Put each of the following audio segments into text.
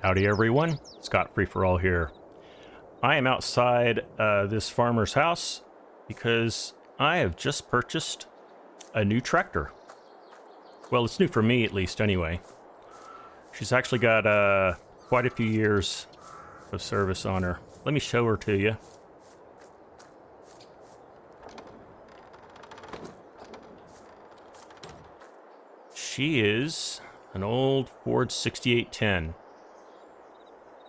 Howdy everyone, ScottFree4all here. I am outside this farmer's house because I have just purchased a new tractor. Well, it's new for me at least anyway. She's actually got quite a few years of service on her. Let me show her to you. She is an old Ford 6810.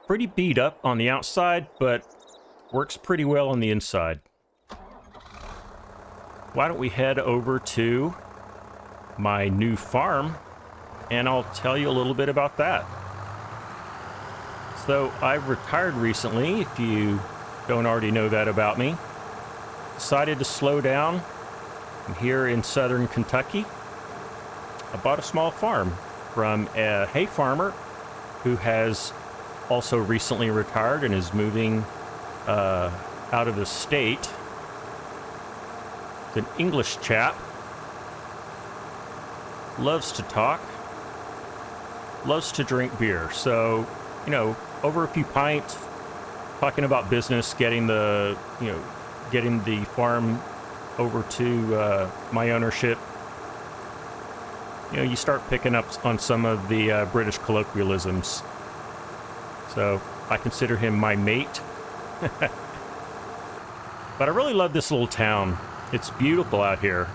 Pretty beat up on the outside, but works pretty well on the inside. Why don't we head over to my new farm, and I'll tell you a little bit about that. So I've retired recently, if you don't already know that about me. Decided to slow down. I'm here in southern Kentucky. I bought a small farm from a hay farmer who has also recently retired and is moving out of the state. It's an English chap. Loves to talk. Loves to drink beer. So, you know, over a few pints, talking about business, getting the farm over to my ownership. You know, you start picking up on some of the British colloquialisms. So I consider him my mate. But I really love this little town. It's beautiful out here.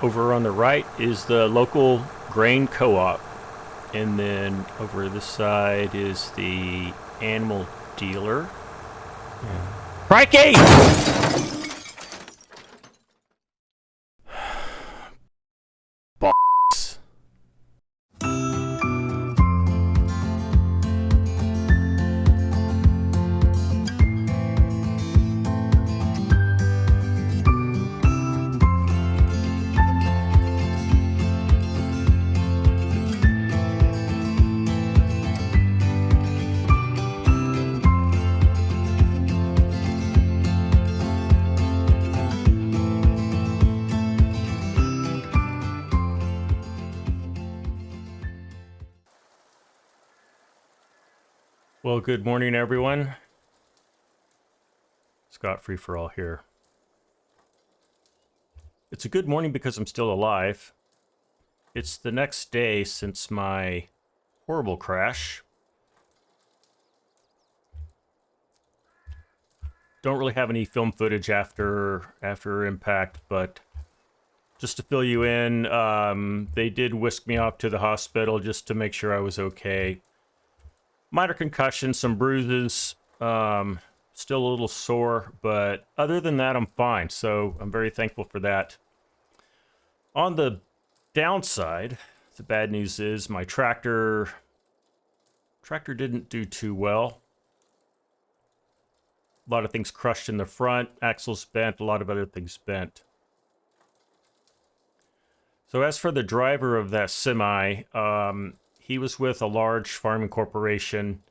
Over on the right is the local grain co-op. And then over this side is the animal dealer. Yeah. Crikey! Well, good morning, everyone. ScottFree4all here. It's a good morning because I'm still alive. It's the next day since my horrible crash. Don't really have any film footage after impact, but just to fill you in, they did whisk me off to the hospital just to make sure I was okay. Minor concussion, some bruises, still a little sore, but other than that, I'm fine. So I'm very thankful for that. On the downside, the bad news is my tractor didn't do too well. A lot of things crushed in the front, axles bent, a lot of other things bent. So as for the driver of that semi, he was with a large farming corporation,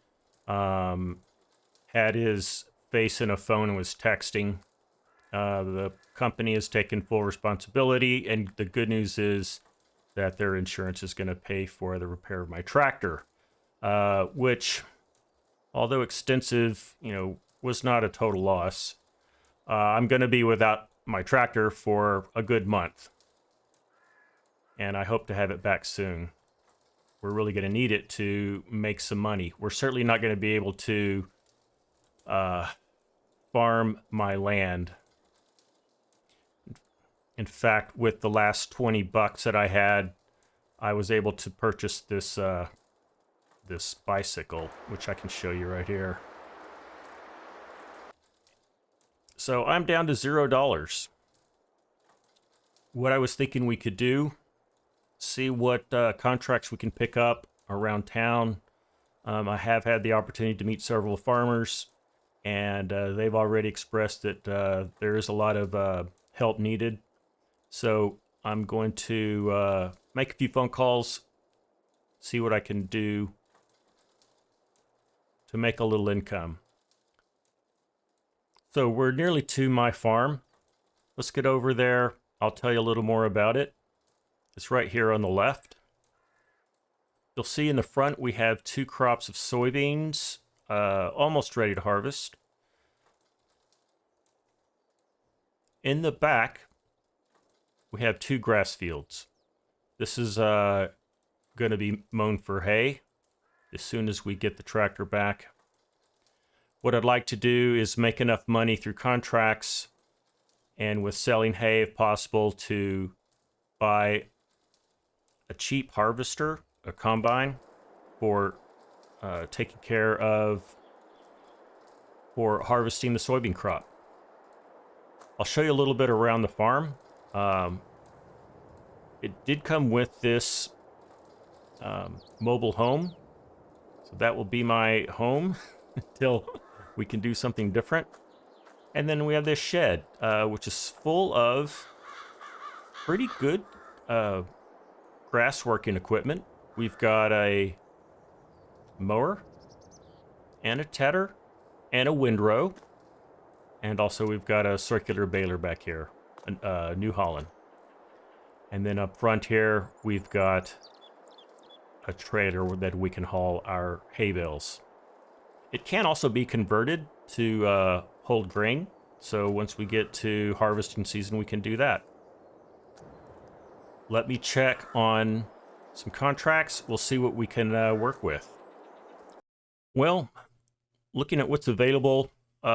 had his face in a phone and was texting. The company has taken full responsibility, and the good news is that their insurance is going to pay for the repair of my tractor, which, although extensive, you know, was not a total loss. I'm going to be without my tractor for a good month, and I hope to have it back soon. We're really going to need it to make some money. We're certainly not going to be able to farm my land. In fact, with the last 20 bucks that I had, I was able to purchase this this bicycle, which I can show you right here. So I'm down to $0. What I was thinking we could do, see what contracts we can pick up around town. I have had the opportunity to meet several farmers, and they've already expressed that there is a lot of help needed. So I'm going to make a few phone calls, see what I can do to make a little income. So we're nearly to my farm. Let's get over there. I'll tell you a little more about it. It's right here on the left. You'll see in the front we have 2 crops of soybeans, almost ready to harvest. In the back, we have 2 grass fields. This is going to be mown for hay as soon as we get the tractor back. What I'd like to do is make enough money through contracts and with selling hay, if possible, to buy a cheap harvester, a combine, for taking care of, for harvesting the soybean crop. I'll show you a little bit around the farm. It did come with this mobile home, so that will be my home until we can do something different. And then we have this shed, which is full of pretty good grass working equipment. We've got a mower and a tedder and a windrow, and also we've got a circular baler back here, a New Holland. And then up front here we've got a trailer that we can haul our hay bales. It can also be converted to hold grain, so once we get to harvesting season we can do that. Let me check on some contracts. We'll see what we can work with. Well, looking at what's available, we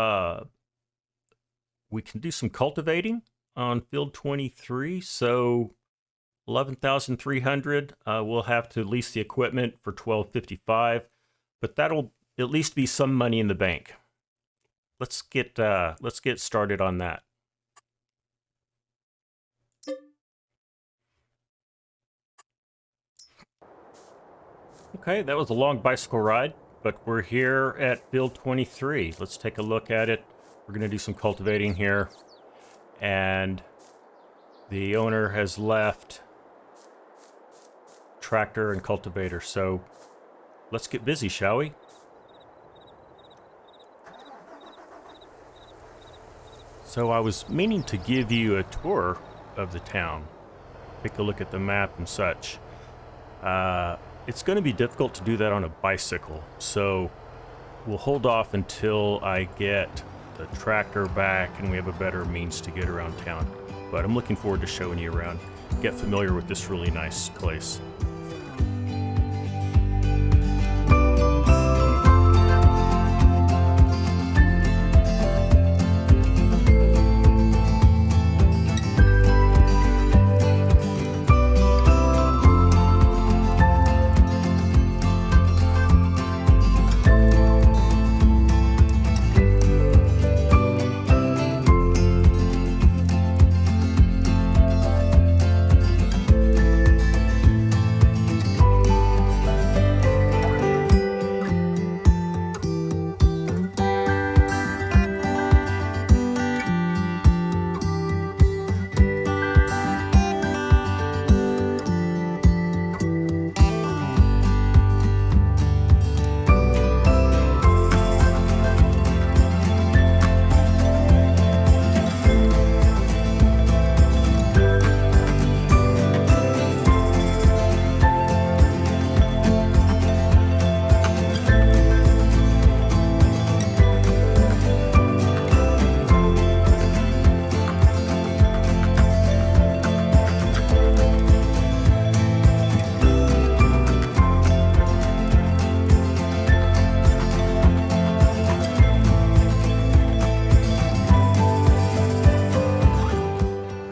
can do some cultivating on field 23, so 11,300. We'll have to lease the equipment for 1255, but that'll at least be some money in the bank. Let's get started on that. Okay, that was a long bicycle ride, but we're here at field 23. Let's take a look at it. We're going to do some cultivating here, and the owner has left tractor and cultivator, so let's get busy, shall we? So I was meaning to give you a tour of the town, take a look at the map and such. It's going to be difficult to do that on a bicycle, so we'll hold off until I get the tractor back and we have a better means to get around town. But I'm looking forward to showing you around, get familiar with this really nice place.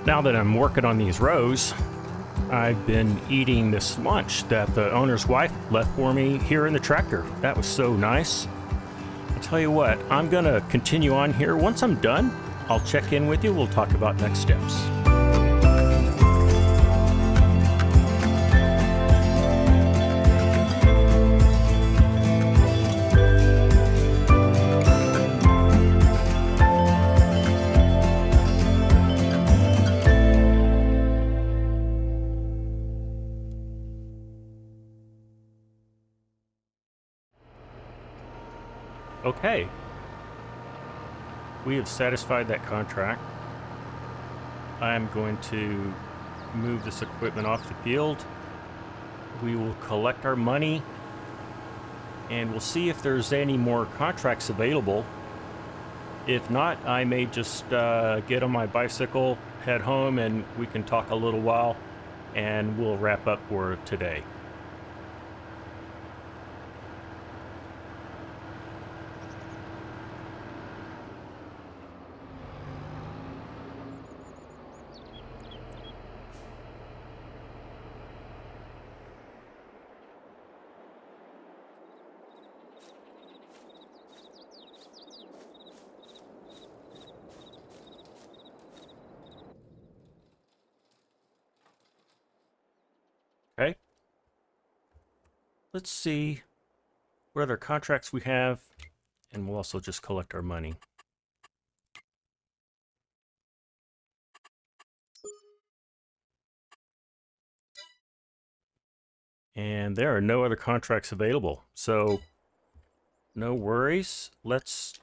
Now that I'm working on these rows, I've been eating this lunch that the owner's wife left for me here in the tractor. That was so nice. I'll tell you what, I'm gonna continue on here. Once I'm done, I'll check in with you. We'll talk about next steps. Okay, we have satisfied that contract. I'm going to move this equipment off the field we will collect our money, and we'll see if there's any more contracts available. If not, I may just get on my bicycle, head home, and we can talk a little while, and we'll wrap up for today. Okay. Let's see what other contracts we have, and we'll also just collect our money. And there are no other contracts available, so no worries. Let's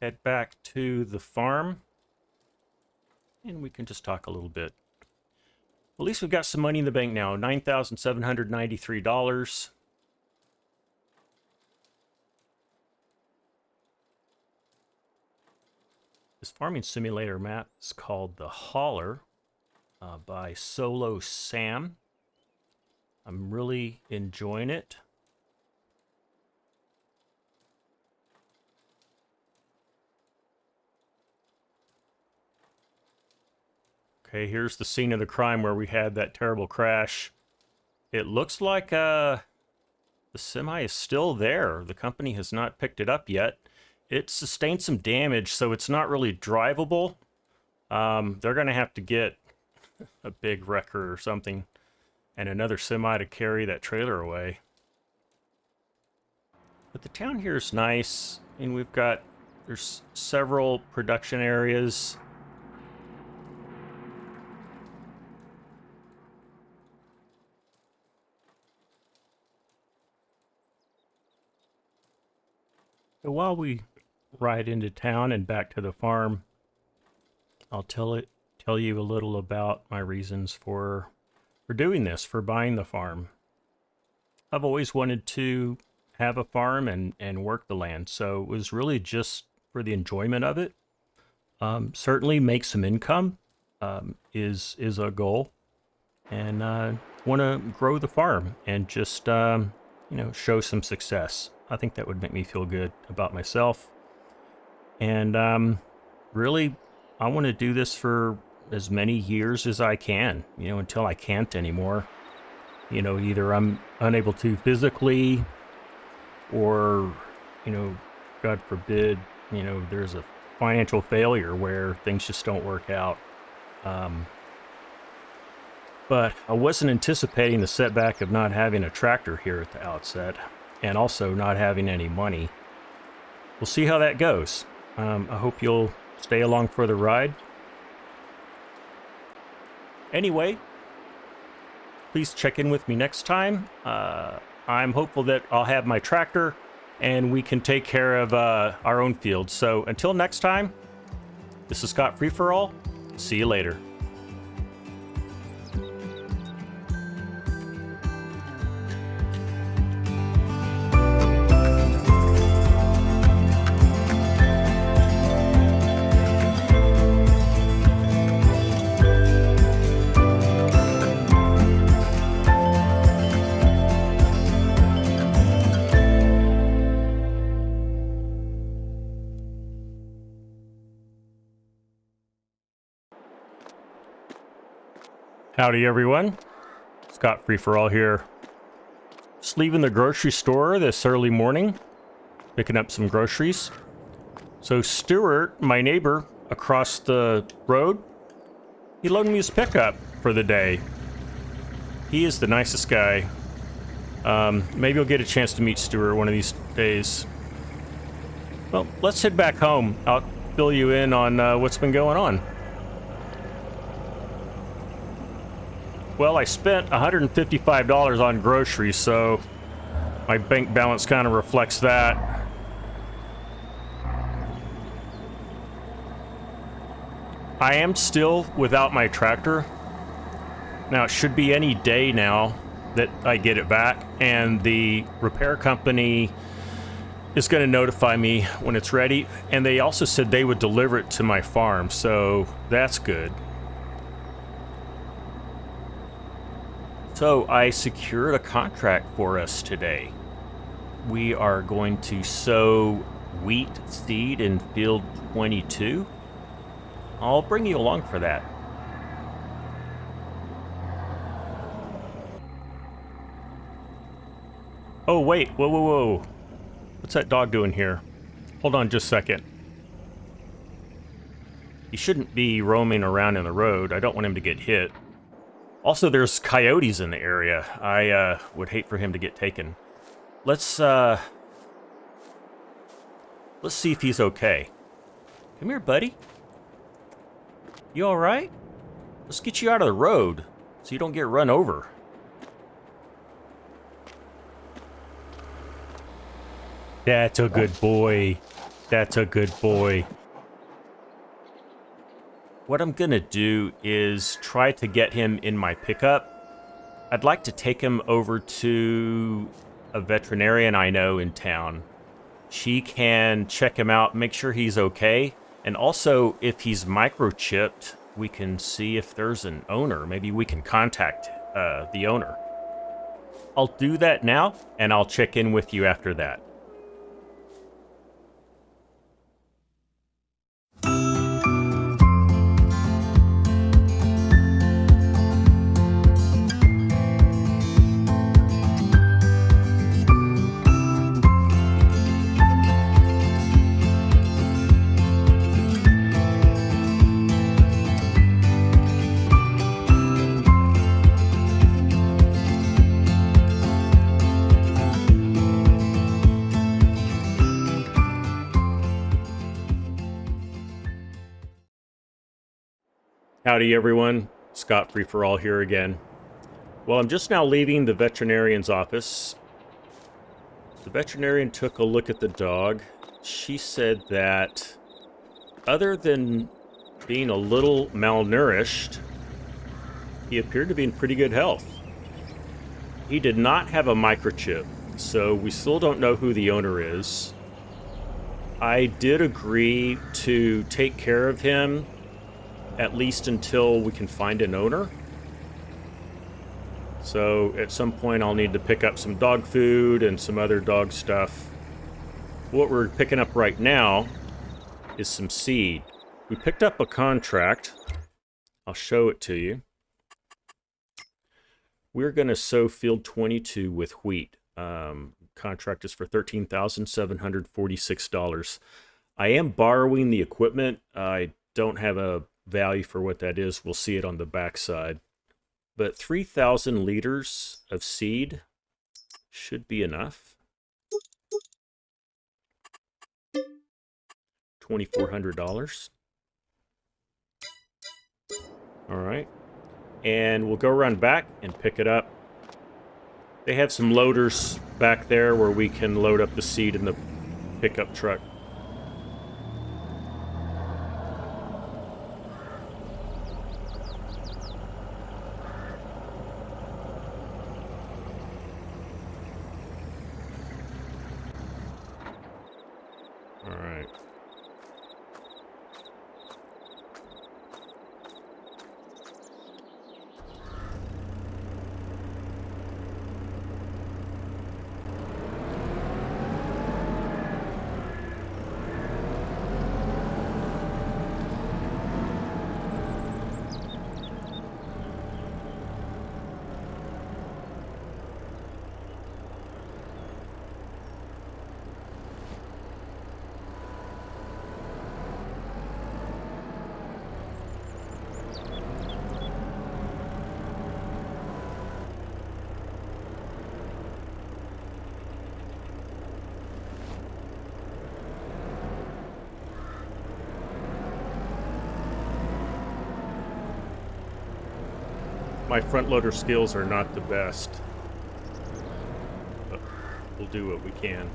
head back to the farm, and we can just talk a little bit. At least we've got some money in the bank now, $9,793. This farming simulator map is called the Holler by Solo Sam. I'm really enjoying it. Okay, here's the scene of the crime where we had that terrible crash. It looks like the semi is still there. The company has not picked it up yet. It sustained some damage, so it's not really drivable. They're going to have to get a big wrecker or something and another semi to carry that trailer away. But the town here is nice, and there's several production areas. So while we ride into town and back to the farm, I'll tell you a little about my reasons for doing this, for buying the farm. I've always wanted to have a farm and work the land, so it was really just for the enjoyment of it. Certainly make some income is a goal, and want to grow the farm and just show some success. I think that would make me feel good about myself. And really, I want to do this for as many years as I can, until I can't anymore. Either I'm unable to physically, or, God forbid, there's a financial failure where things just don't work out. But I wasn't anticipating the setback of not having a tractor here at the outset, and also not having any money. We'll see how that goes. I hope you'll stay along for the ride. Anyway, please check in with me next time. I'm hopeful that I'll have my tractor and we can take care of our own fields. So until next time, this is ScottFree4all. See you later. Howdy everyone, ScottFree4all here. Just leaving the grocery store this early morning, picking up some groceries. So Stuart, my neighbor across the road, he loaned me his pickup for the day. He is the nicest guy. Maybe I'll get a chance to meet Stuart one of these days. Well, let's head back home. I'll fill you in on what's been going on. Well, I spent $155 on groceries, so my bank balance kind of reflects that. I am still without my tractor. Now, it should be any day now. that I get it back, and the repair company is going to notify me when it's ready, and they also said they would deliver it to my farm, so that's good. So I secured a contract for us today. We are going to sow wheat seed in field 22. I'll bring you along for that. Oh, wait. Whoa, whoa, whoa. What's that dog doing here? Hold on just a second. He shouldn't be roaming around in the road. I don't want him to get hit. Also, there's coyotes in the area. I would hate for him to get taken. Let's see if he's okay. Come here, buddy. You all right? Let's get you out of the road so you don't get run over. That's a good boy. That's a good boy. What I'm gonna do is try to get him in my pickup. I'd like to take him over to a veterinarian I know in town. She can check him out, make sure he's okay. And also, if he's microchipped, we can see if there's an owner. Maybe we can contact the owner. I'll do that now, and I'll check in with you after that. Howdy everyone, ScottFree4all here again. Well, I'm just now leaving the veterinarian's office. The veterinarian took a look at the dog. She said that other than being a little malnourished, he appeared to be in pretty good health. He did not have a microchip, so we still don't know who the owner is. I did agree to take care of him at least until we can find an owner. So at some point I'll need to pick up some dog food and some other dog stuff. What we're picking up right now is some seed. We picked up a contract. I'll show it to you. We're going to sow field 22 with wheat. Contract is for $13,746. I am borrowing the equipment. I don't have a value for what that is. We'll see it on the back side. But 3,000 liters of seed should be enough. $2,400. All right. And we'll go around back and pick it up. They have some loaders back there where we can load up the seed in the pickup truck. My front loader skills are not the best, but we'll do what we can.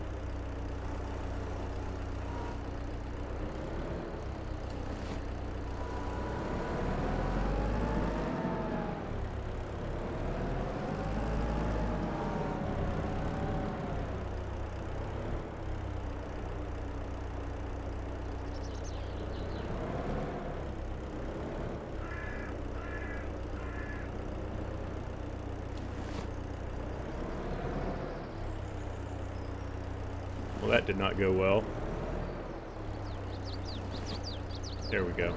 that did not go well. There we go.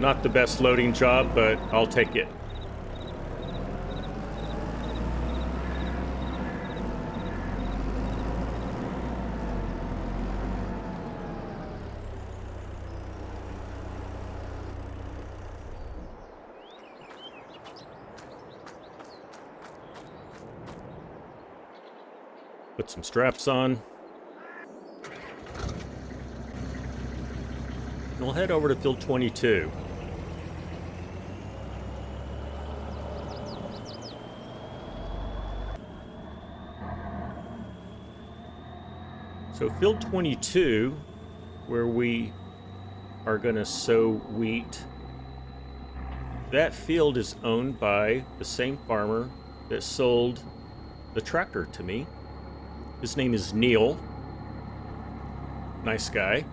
Not the best loading job, but I'll take it. Put some straps on. And we'll head over to field 22. So field 22, where we are going to sow wheat, that field is owned by the same farmer that sold the tractor to me. His name is Neil. Nice guy.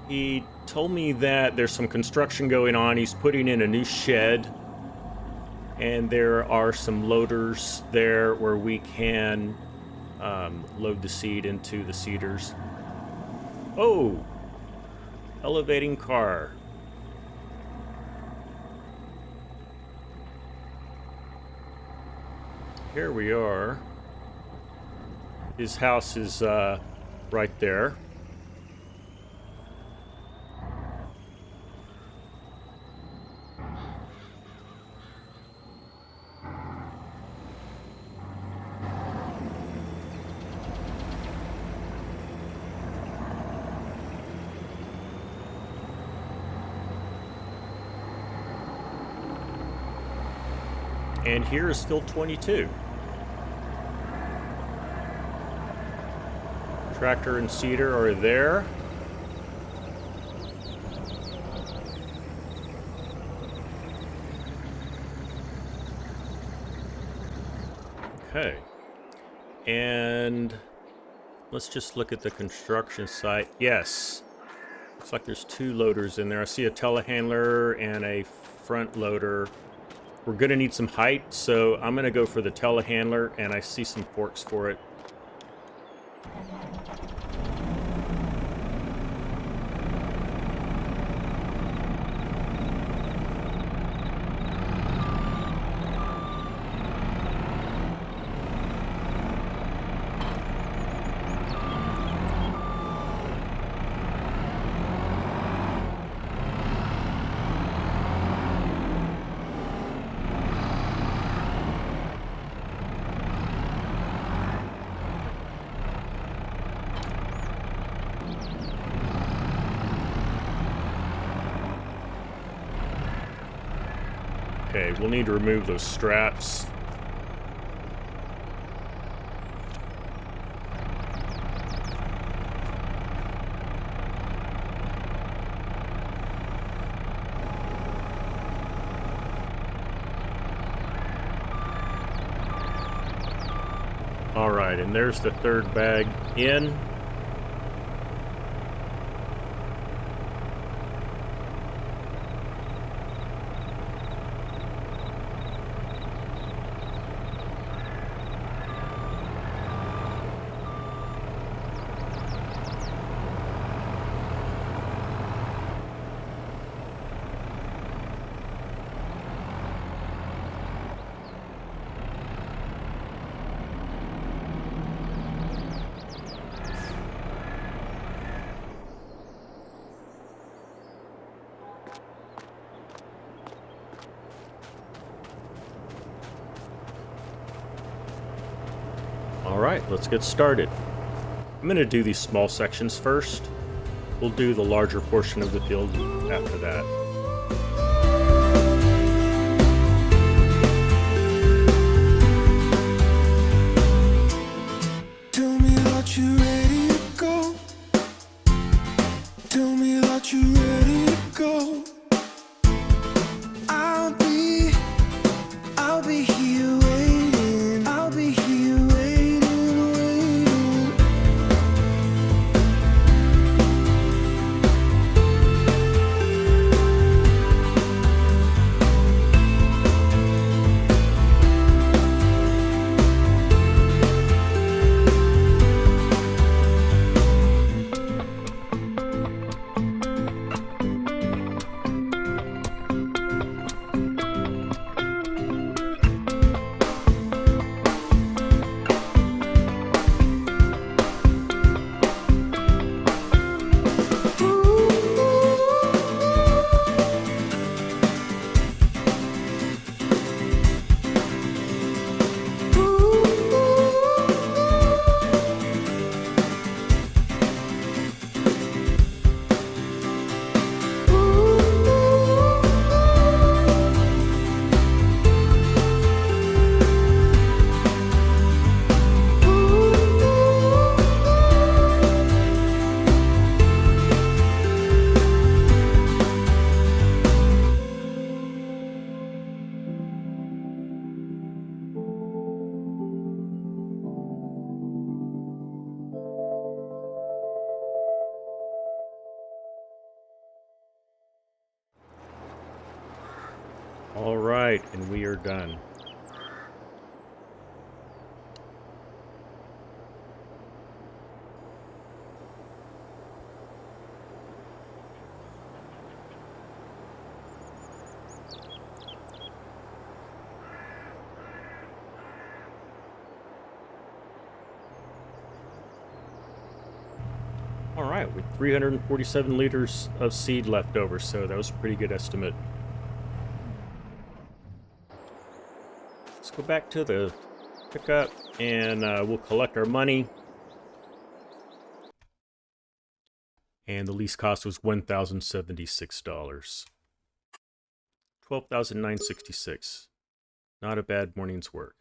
He told me that there's some construction going on. He's putting in a new shed. And there are some loaders there where we can load the seed into the seeders. Oh! Elevating car. Here we are. His house is right there. And here is field 22. Tractor and seeder are there. Okay. And let's just look at the construction site. Yes. Looks like there's two loaders in there. I see a telehandler and a front loader. We're going to need some height, so I'm going to go for the telehandler, and I see some forks for it. Okay, we'll need to remove those straps. All right, and there's the third bag in. Alright, let's get started. I'm going to do these small sections first. We'll do the larger portion of the field after that. right, with 347 liters of seed left over, so that was a pretty good estimate. Let's go back to the pickup, and we'll collect our money. And the lease cost was $1,076. $12,966. Not a bad morning's work.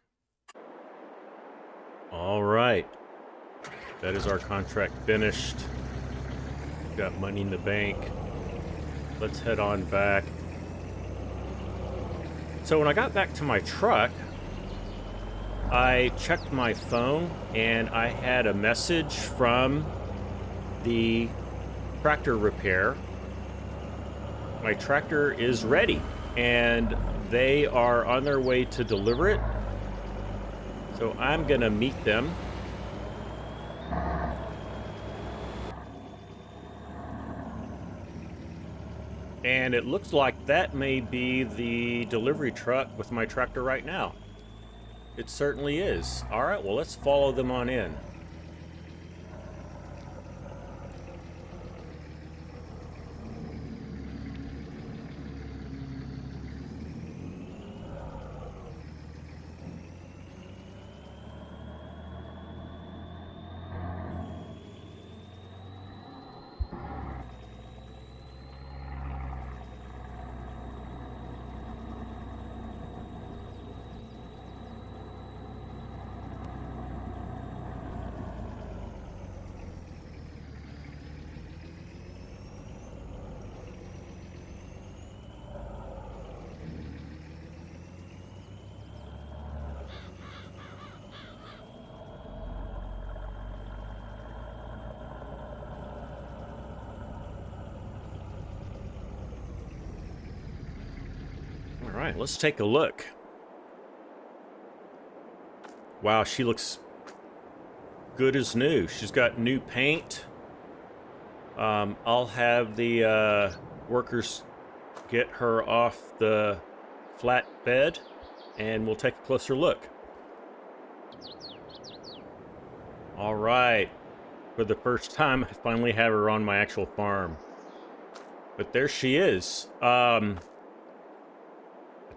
All right. That is our contract finished. Got money in the bank. Let's head on back. So when I got back to my truck, I checked my phone and I had a message from the tractor repair. My tractor is ready and they are on their way to deliver it. So I'm gonna meet them. And it looks like that may be the delivery truck with my tractor right now. It certainly is. All right, well, let's follow them on in. All right, let's take a look. Wow, she looks good as new. She's got new paint. I'll have the workers get her off the flat bed and we'll take a closer look. All right, for the first time, I finally have her on my actual farm. But there she is. I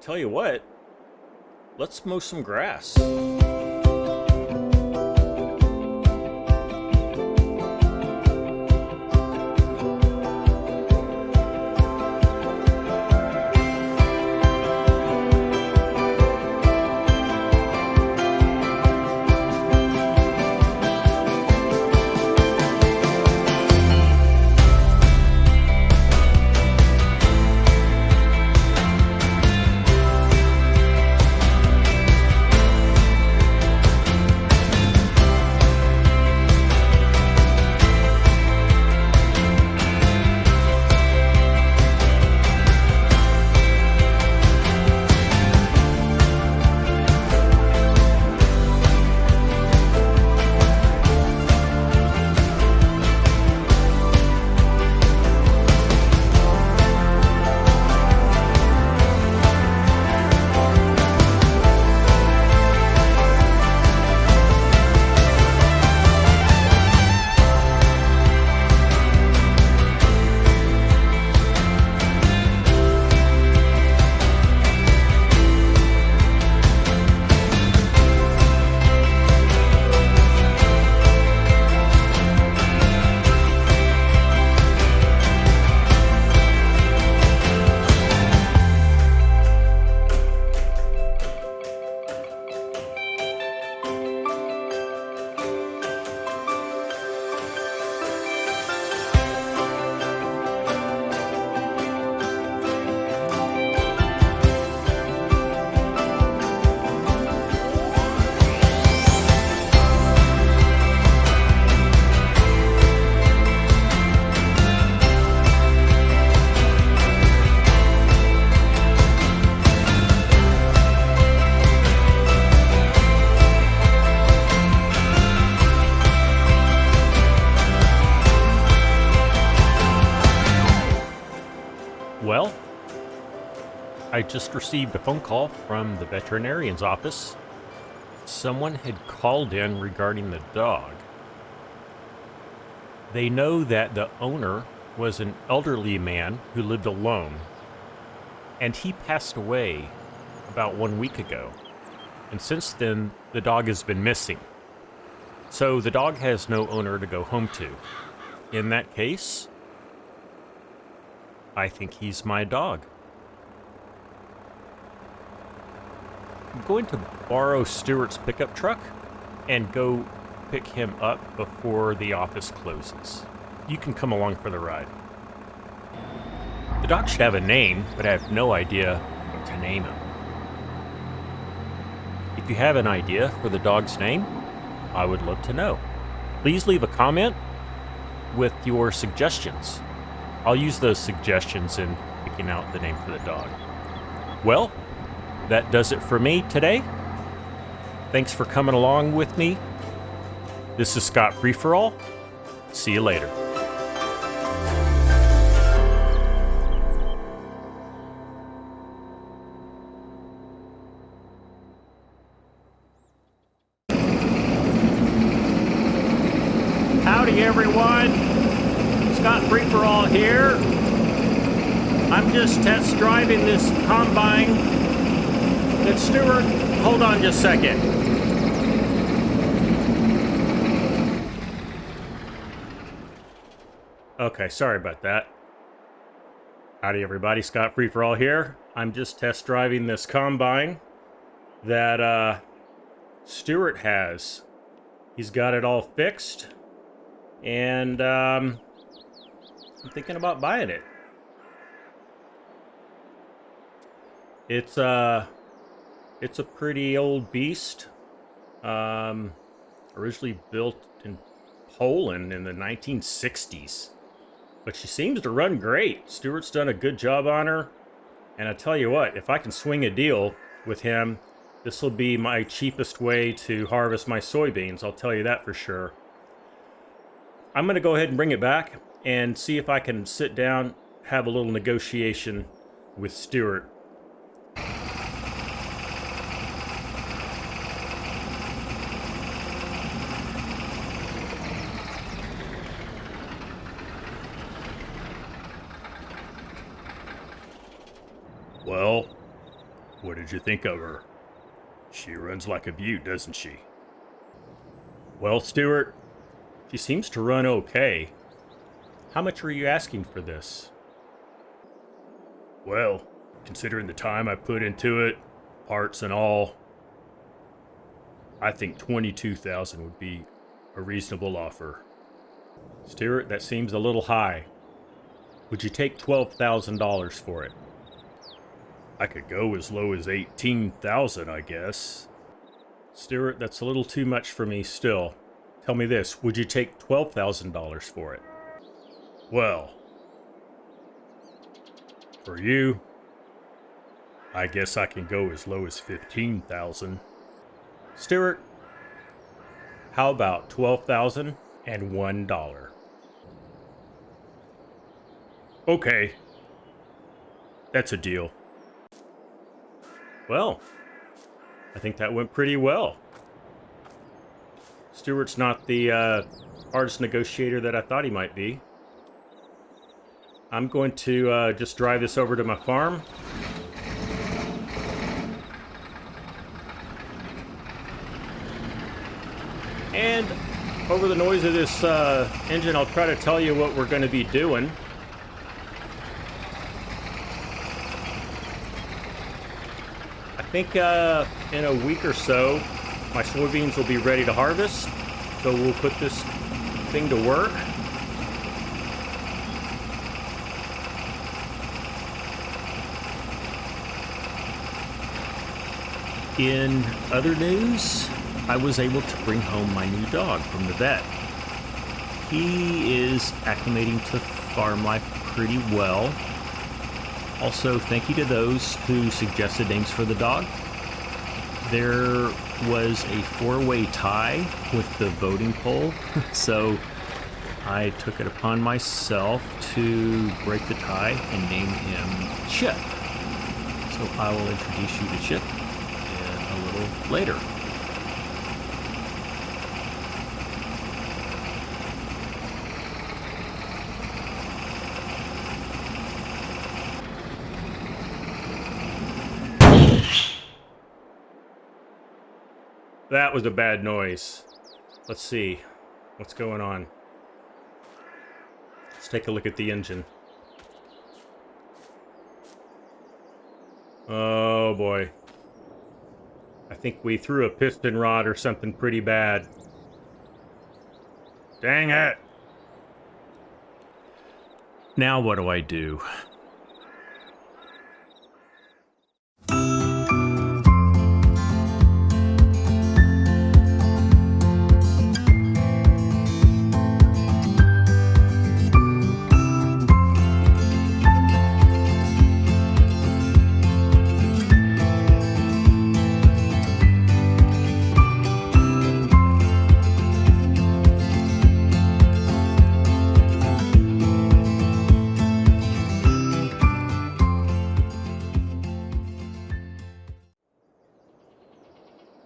tell you what, let's mow some grass. Well, I just received a phone call from the veterinarian's office. Someone had called in regarding the dog. They know that the owner was an elderly man who lived alone, and he passed away about 1 week ago. And since then, the dog has been missing. So the dog has no owner to go home to. In that case, I think he's my dog. I'm going to borrow Stuart's pickup truck and go pick him up before the office closes. You can come along for the ride. The dog should have a name, but I have no idea what to name him. If you have an idea for the dog's name, I would love to know. Please leave a comment with your suggestions. I'll use those suggestions in picking out the name for the dog. Well, that does it for me today. Thanks for coming along with me. This is ScottFree4all. See you later. Howdy everyone, ScottFree4all here. I'm just test driving this combine. It's Stuart, hold on just a second. Okay, sorry about that. Howdy everybody, ScottFree4all here. I'm just test driving this combine that Stuart has. He's got it all fixed. And I'm thinking about buying it. It's a pretty old beast. Originally built in Poland in the 1960s. But she seems to run great. Stuart's done a good job on her. And I tell you what, if I can swing a deal with him, this will be my cheapest way to harvest my soybeans. I'll tell you that for sure. I'm going to go ahead and bring it back and see if I can sit down, have a little negotiation with Stuart. Well, what did you think of her? She runs like a beaut, doesn't she? Well, Stuart, she seems to run okay. How much were you asking for this? Well, considering the time I put into it, parts and all, I think $22,000 would be a reasonable offer. Stuart, that seems a little high. Would you take $12,000 for it? I could go as low as $18,000, I guess. Stuart, that's a little too much for me still. Tell me this, would you take $12,000 for it? Well, for you, I guess I can go as low as $15,000. Stuart, how about $12,001? Okay, that's a deal. Well, I think that went pretty well. Stuart's not the hardest negotiator that I thought he might be. I'm going to just drive this over to my farm. And over the noise of this engine, I'll try to tell you what we're going to be doing. I think in a week or so, my soybeans will be ready to harvest, so we'll put this thing to work. In other news, I was able to bring home my new dog from the vet. He is acclimating to farm life pretty well. Also, thank you to those who suggested names for the dog. There was a four-way tie with the voting poll, so I took it upon myself to break the tie and name him Chip. So I will introduce you to Chip a little later. That was a bad noise. Let's see. What's going on? Let's take a look at the engine. Oh boy. I think we threw a piston rod or something pretty bad. Dang it! Now what do I do?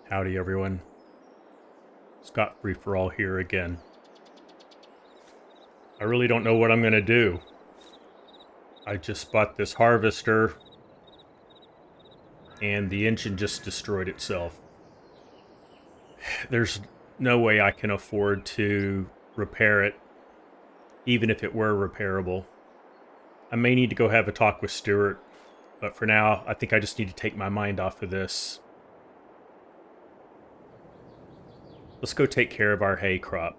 Howdy everyone. ScottFree4all here again. I really don't know what I'm gonna do. I just bought this harvester and the engine just destroyed itself. There's no way I can afford to repair it, even if it were repairable. I may need to go have a talk with Stuart, but for now, I think I just need to take my mind off of this. Let's go take care of our hay crop.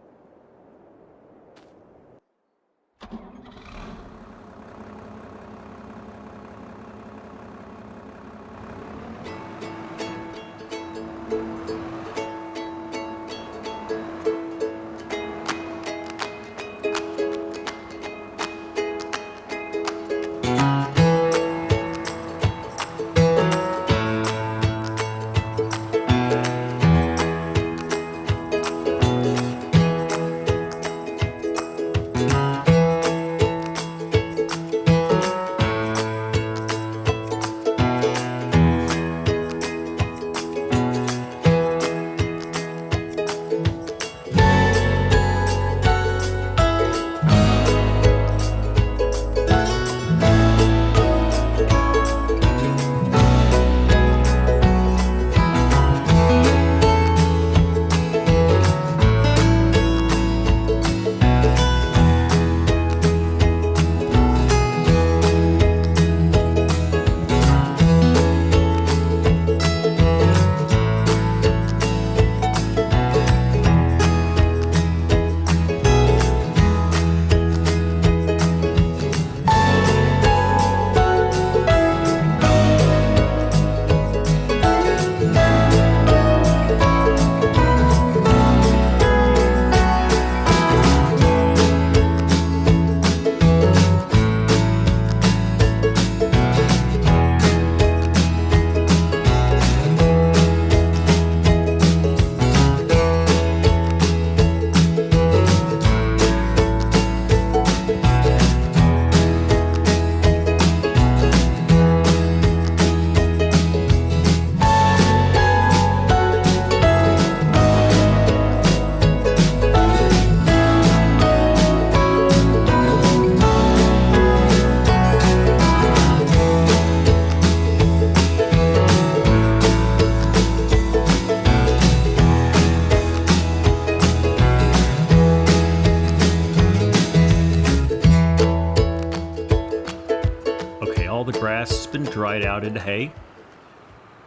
Dried out into hay.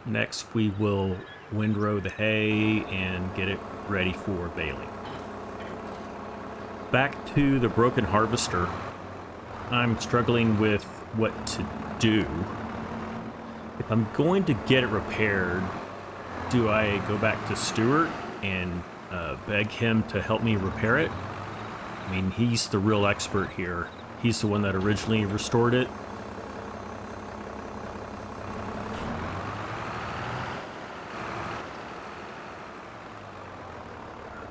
Next we will windrow the hay and get it ready for baling. Back to the broken harvester. I'm struggling with what to do. If I'm going to get it repaired, do I go back to Stuart and beg him to help me repair it? I mean, he's the real expert here. He's the one that originally restored it.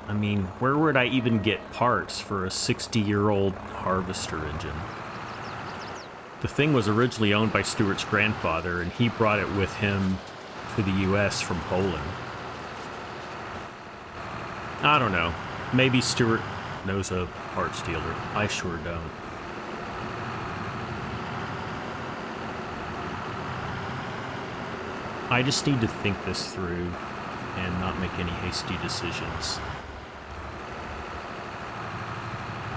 I mean, where would I even get parts for a 60-year-old harvester engine? The thing was originally owned by Stuart's grandfather, and he brought it with him to the US from Poland. I don't know. Maybe Stuart knows a parts dealer. I sure don't. I just need to think this through. and not make any hasty decisions.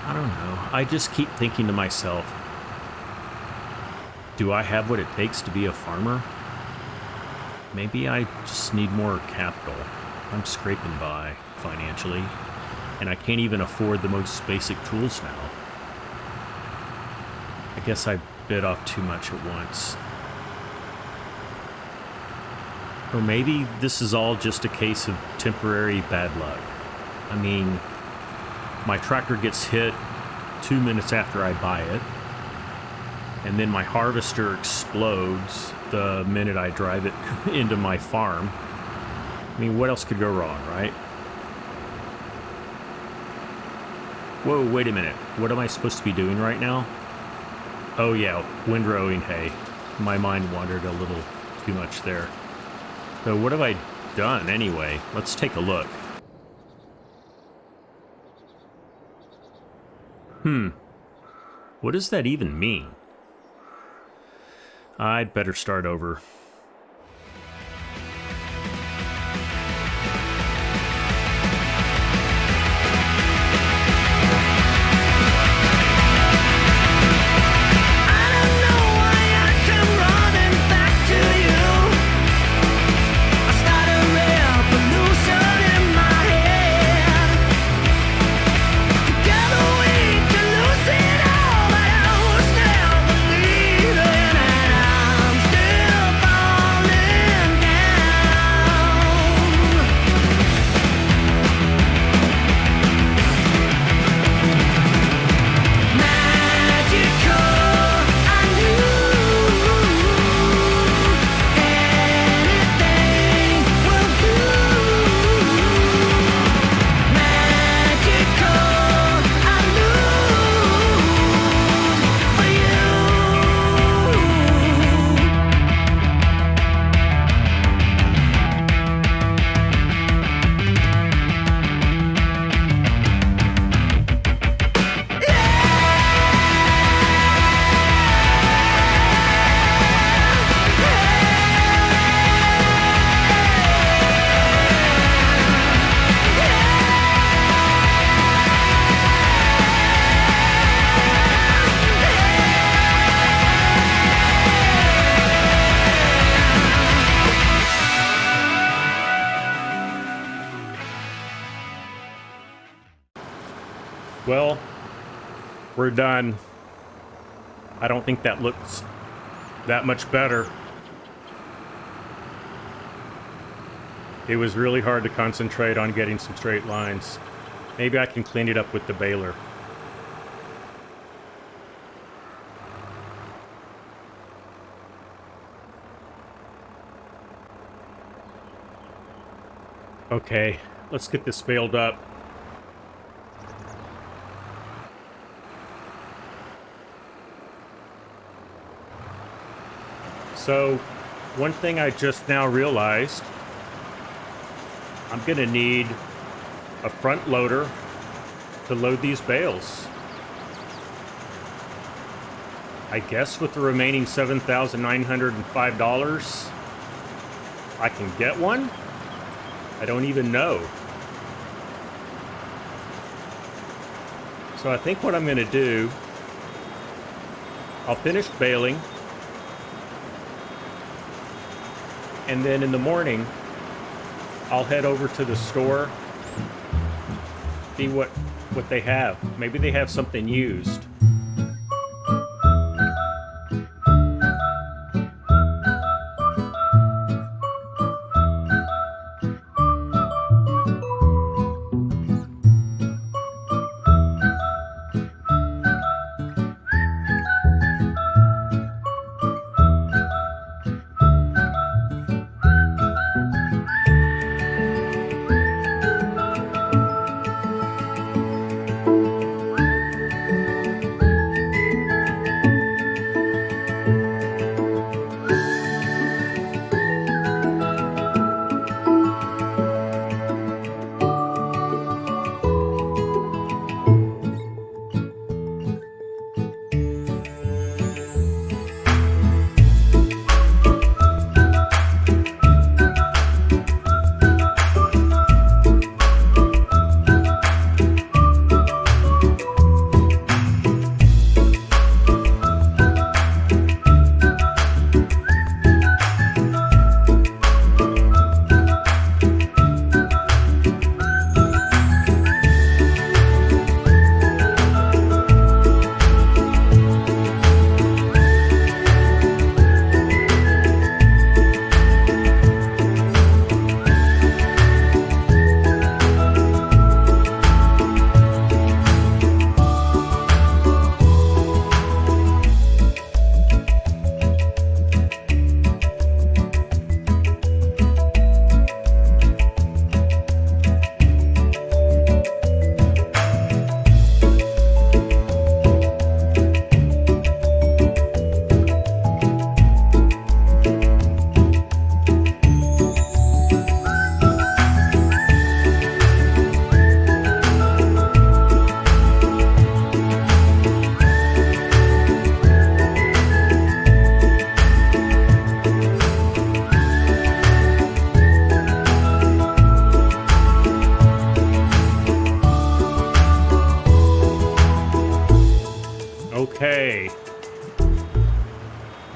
I don't know. I just keep thinking to myself, do I have what it takes to be a farmer? Maybe I just need more capital. I'm scraping by financially, and I can't even afford the most basic tools now. I guess I bit off too much at once. Or maybe this is all just a case of temporary bad luck. I mean, my tractor gets hit 2 minutes after I buy it, and then my harvester explodes the minute I drive it into my farm. I mean, what else could go wrong, right? Whoa, wait a minute. What am I supposed to be doing right now? Oh yeah, windrowing hay. My mind wandered a little too much there. So what have I done anyway? Let's take a look. What does that even mean? I'd better start over. Well, we're done. I don't think that looks that much better. It was really hard to concentrate on getting some straight lines. Maybe I can clean it up with the baler. Okay, let's get this baled up. So, one thing I just now realized, I'm gonna need a front loader to load these bales. I guess with the remaining $7,905, I can get one? I don't even know. So I think what I'm gonna do, I'll finish baling, and then in the morning, I'll head over to the store, see what they have. Maybe they have something used.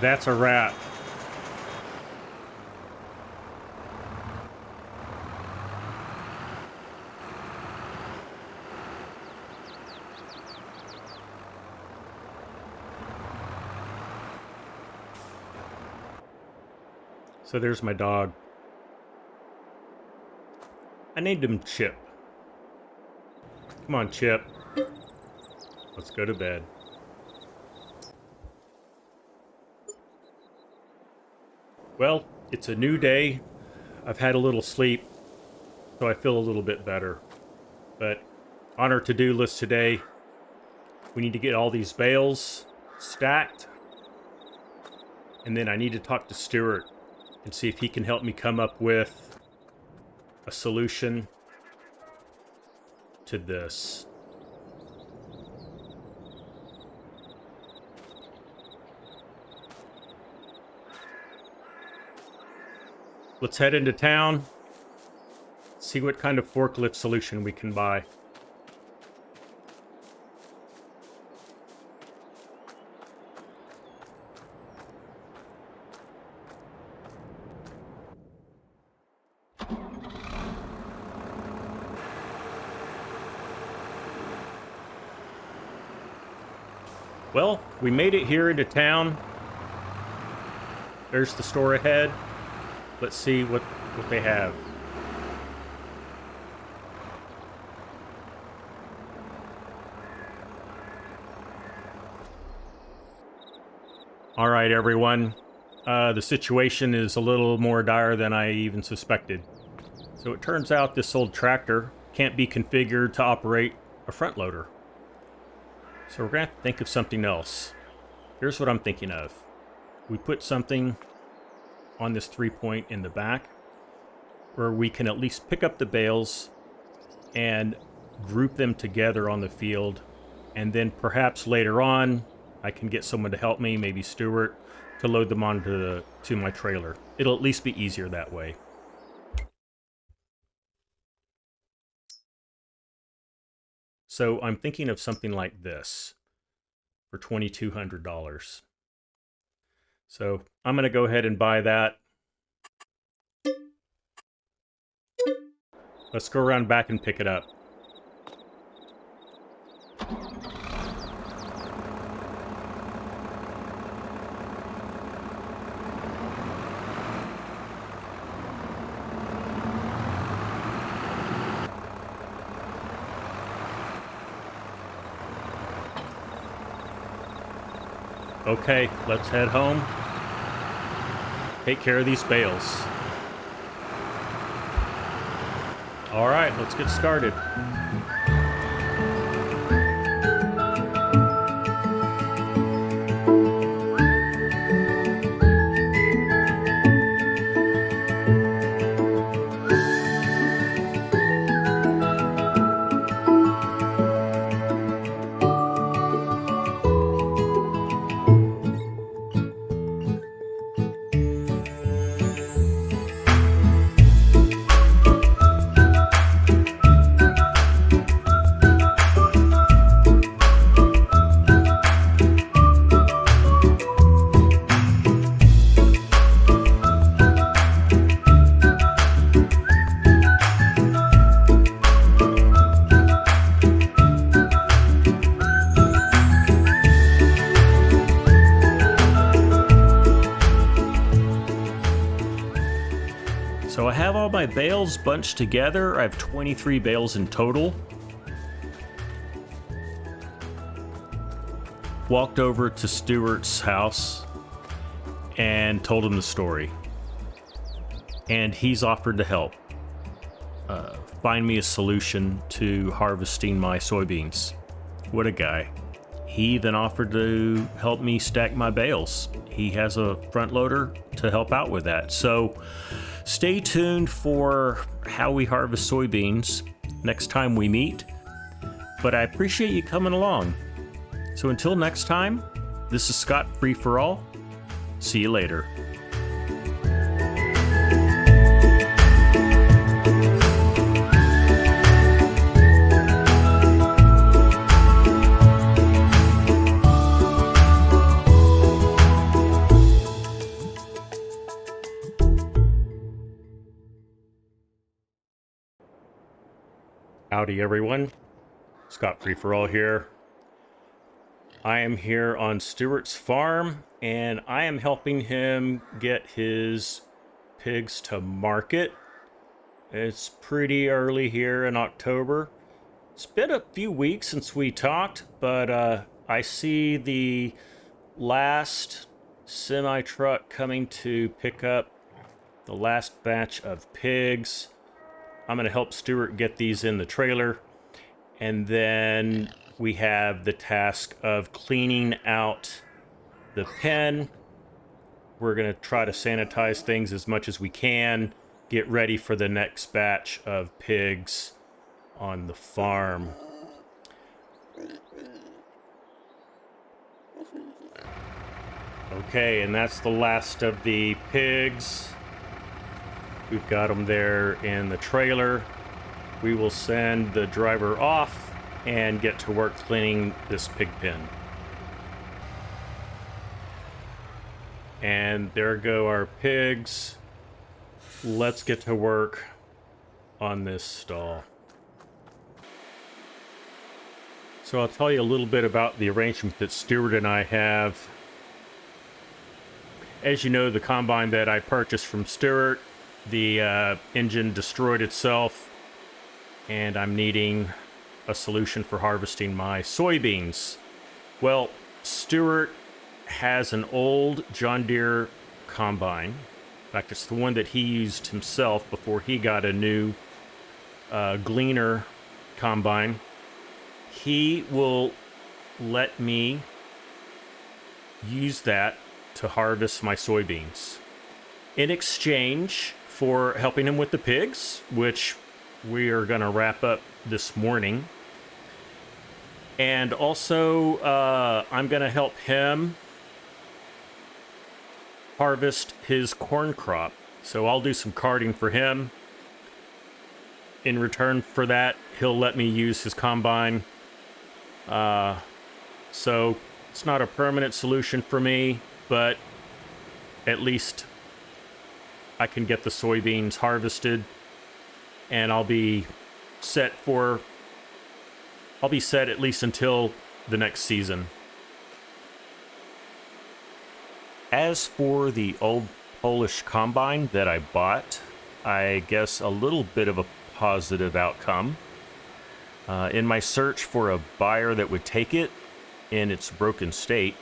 That's a wrap. So there's my dog. I named him Chip. Come on, Chip. Let's go to bed. Well, it's a new day. I've had a little sleep, so I feel a little bit better. But on our to-do list today, we need to get all these bales stacked. And then I need to talk to Stuart and see if he can help me come up with a solution to this. Let's head into town, see what kind of forklift solution we can buy. Well, we made it here into town. There's the store ahead. Let's see what they have. All right, everyone. The situation is a little more dire than I even suspected. So it turns out this old tractor can't be configured to operate a front loader. So we're going to have to think of something else. Here's what I'm thinking of. We put something on this 3-point in the back where we can at least pick up the bales and group them together on the field. And then perhaps later on, I can get someone to help me, maybe Stuart, to load them onto my trailer. It'll at least be easier that way. So I'm thinking of something like this for $2,200. So I'm going to go ahead and buy that. Let's go around back and pick it up. Okay, let's head home. Take care of these bales. All right, let's get started. So I have all my bales bunched together. I have 23 bales in total. Walked over to Stuart's house and told him the story. And he's offered to help find me a solution to harvesting my soybeans. What a guy. He then offered to help me stack my bales. He has a front loader to help out with that. So stay tuned for how we harvest soybeans next time we meet. But I appreciate you coming along. So until next time, this is ScottFree4all. See you later. Howdy everyone, ScottFree4all here. I am here on Stuart's farm and I am helping him get his pigs to market. It's pretty early here in October. It's been a few weeks since we talked, but I see the last semi-truck coming to pick up the last batch of pigs. I'm going to help Stuart get these in the trailer. And then we have the task of cleaning out the pen. We're going to try to sanitize things as much as we can, get ready for the next batch of pigs on the farm. Okay, and that's the last of the pigs. We've got them there in the trailer. We will send the driver off and get to work cleaning this pig pen. And there go our pigs. Let's get to work on this stall. So I'll tell you a little bit about the arrangement that Stuart and I have. As you know, the combine that I purchased from Stuart, the engine destroyed itself, and I'm needing a solution for harvesting my soybeans. Well, Stuart has an old John Deere combine. In fact, it's the one that he used himself before he got a new Gleaner combine. He will let me use that to harvest my soybeans in exchange for helping him with the pigs, which we are going to wrap up this morning. And also, I'm going to help him harvest his corn crop. So I'll do some carting for him. In return for that, he'll let me use his combine. So it's not a permanent solution for me, but at least I can get the soybeans harvested, and I'll be set at least until the next season. As for the old Polish combine that I bought, I guess a little bit of a positive outcome. In my search for a buyer that would take it in its broken state,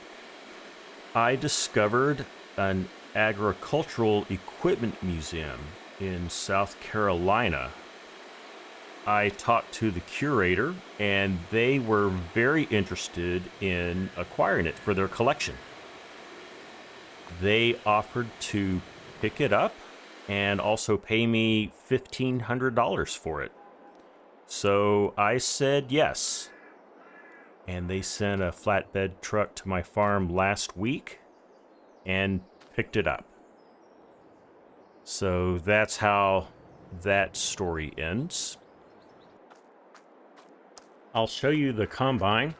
I discovered an agricultural equipment museum in South Carolina. I talked to the curator, and they were very interested in acquiring it for their collection. They offered to pick it up and also pay me $1,500 for it. So I said yes. And they sent a flatbed truck to my farm last week and picked it up. So that's how that story ends. I'll show you the combine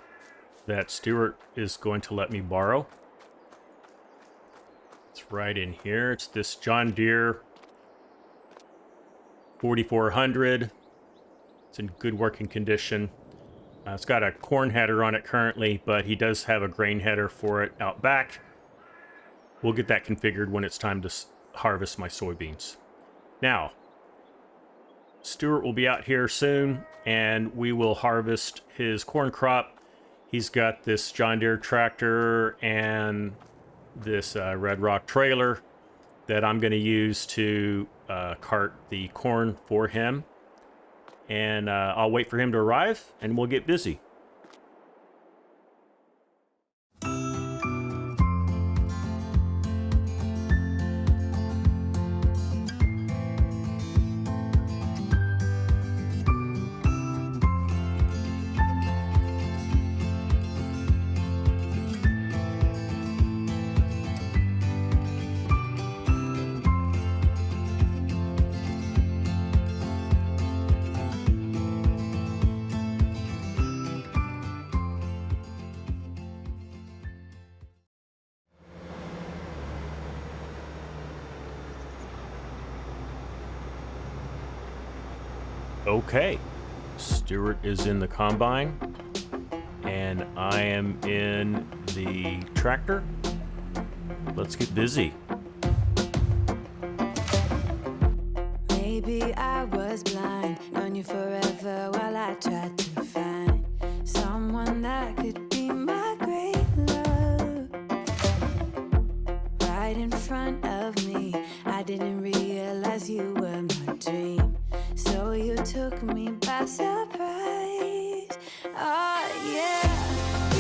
that Stuart is going to let me borrow. It's right in here. It's this John Deere 4400. It's in good working condition. It's got a corn header on it currently, but he does have a grain header for it out back. We'll get that configured when it's time to harvest my soybeans. Now, Stuart will be out here soon, and we will harvest his corn crop. He's got this John Deere tractor and this Red Rock trailer that I'm going to use to cart the corn for him. And I'll wait for him to arrive, and we'll get busy. Okay, Stuart is in the combine, and I am in the tractor. Let's get busy. Maybe I was blind, known you forever while I tried to find someone that could be my great love. Right in front of me, I didn't realize you were my dream, so you took me by surprise. Oh yeah,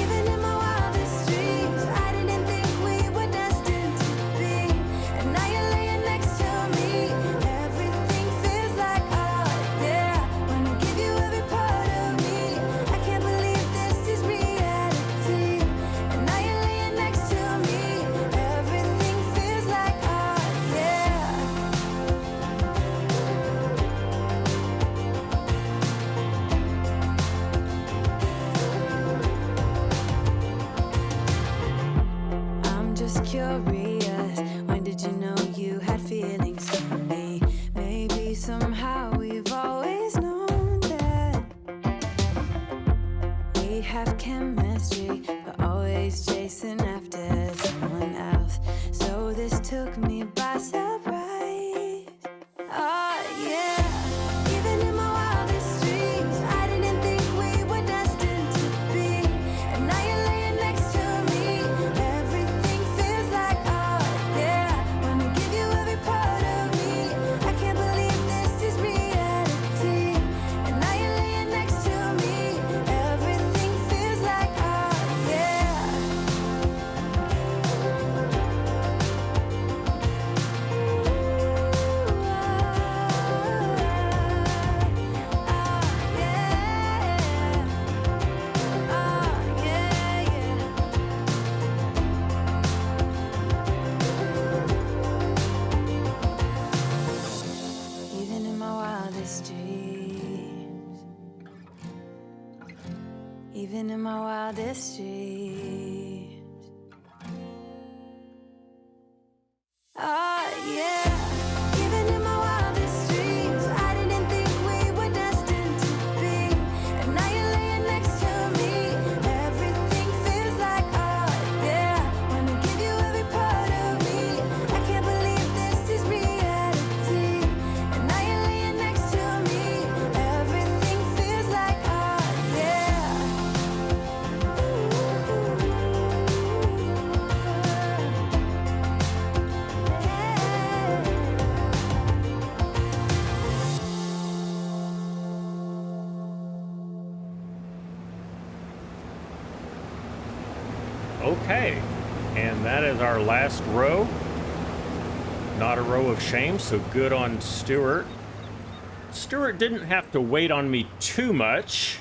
even in my wildest dreams, I didn't think we were destined to be, and now you're laying next to me. Everything feels like oh yeah, wanna give you every part of me. I can't believe this is reality, and now you're laying next to me. Everything feels like oh yeah. I'm just curious, when did you know you had feelings for me? Maybe somehow we've always known that we have chemistry, but always chasing after someone else. So this took me by surprise. Oh yeah, even in my wildest dreams, I didn't think we were destined to be, and now you're laying next to me. Everything feels like oh yeah, wanna give you every part of me. I can't believe this is reality, and now you're laying next to me. Everything feels like oh yeah. Even in my wildest dreams, even in my wildest dreams. Oh yeah, even in my wildest dreams, I didn't think we were destined to be, and now you're laying next to me. Everything feels like oh yeah, wanna give you every part of me. I can't believe this is reality, and now you're laying next to me. Everything feels like oh yeah. Okay, and that is our last row. Not a row of shame, so good on Stuart. Stuart didn't have to wait on me too much,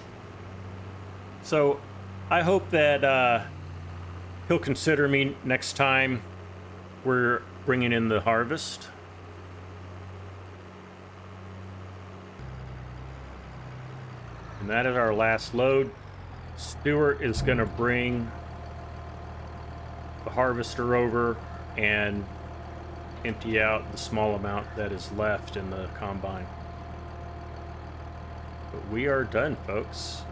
so I hope that he'll consider me next time we're bringing in the harvest. And that is our last load. Stuart is going to bring the harvester over and empty out the small amount that is left in the combine. But we are done, folks.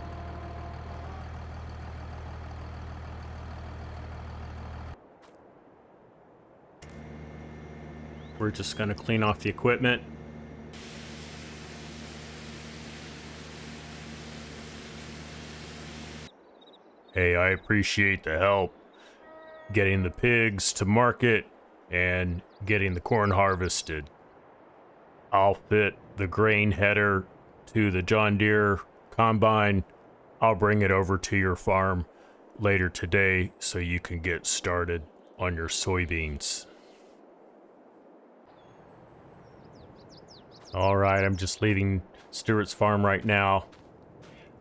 We're just going to clean off the equipment. Hey, I appreciate the help getting the pigs to market and getting the corn harvested. I'll fit the grain header to the John Deere combine. I'll bring it over to your farm later today so you can get started on your soybeans. All right, I'm just leaving Stuart's farm right now.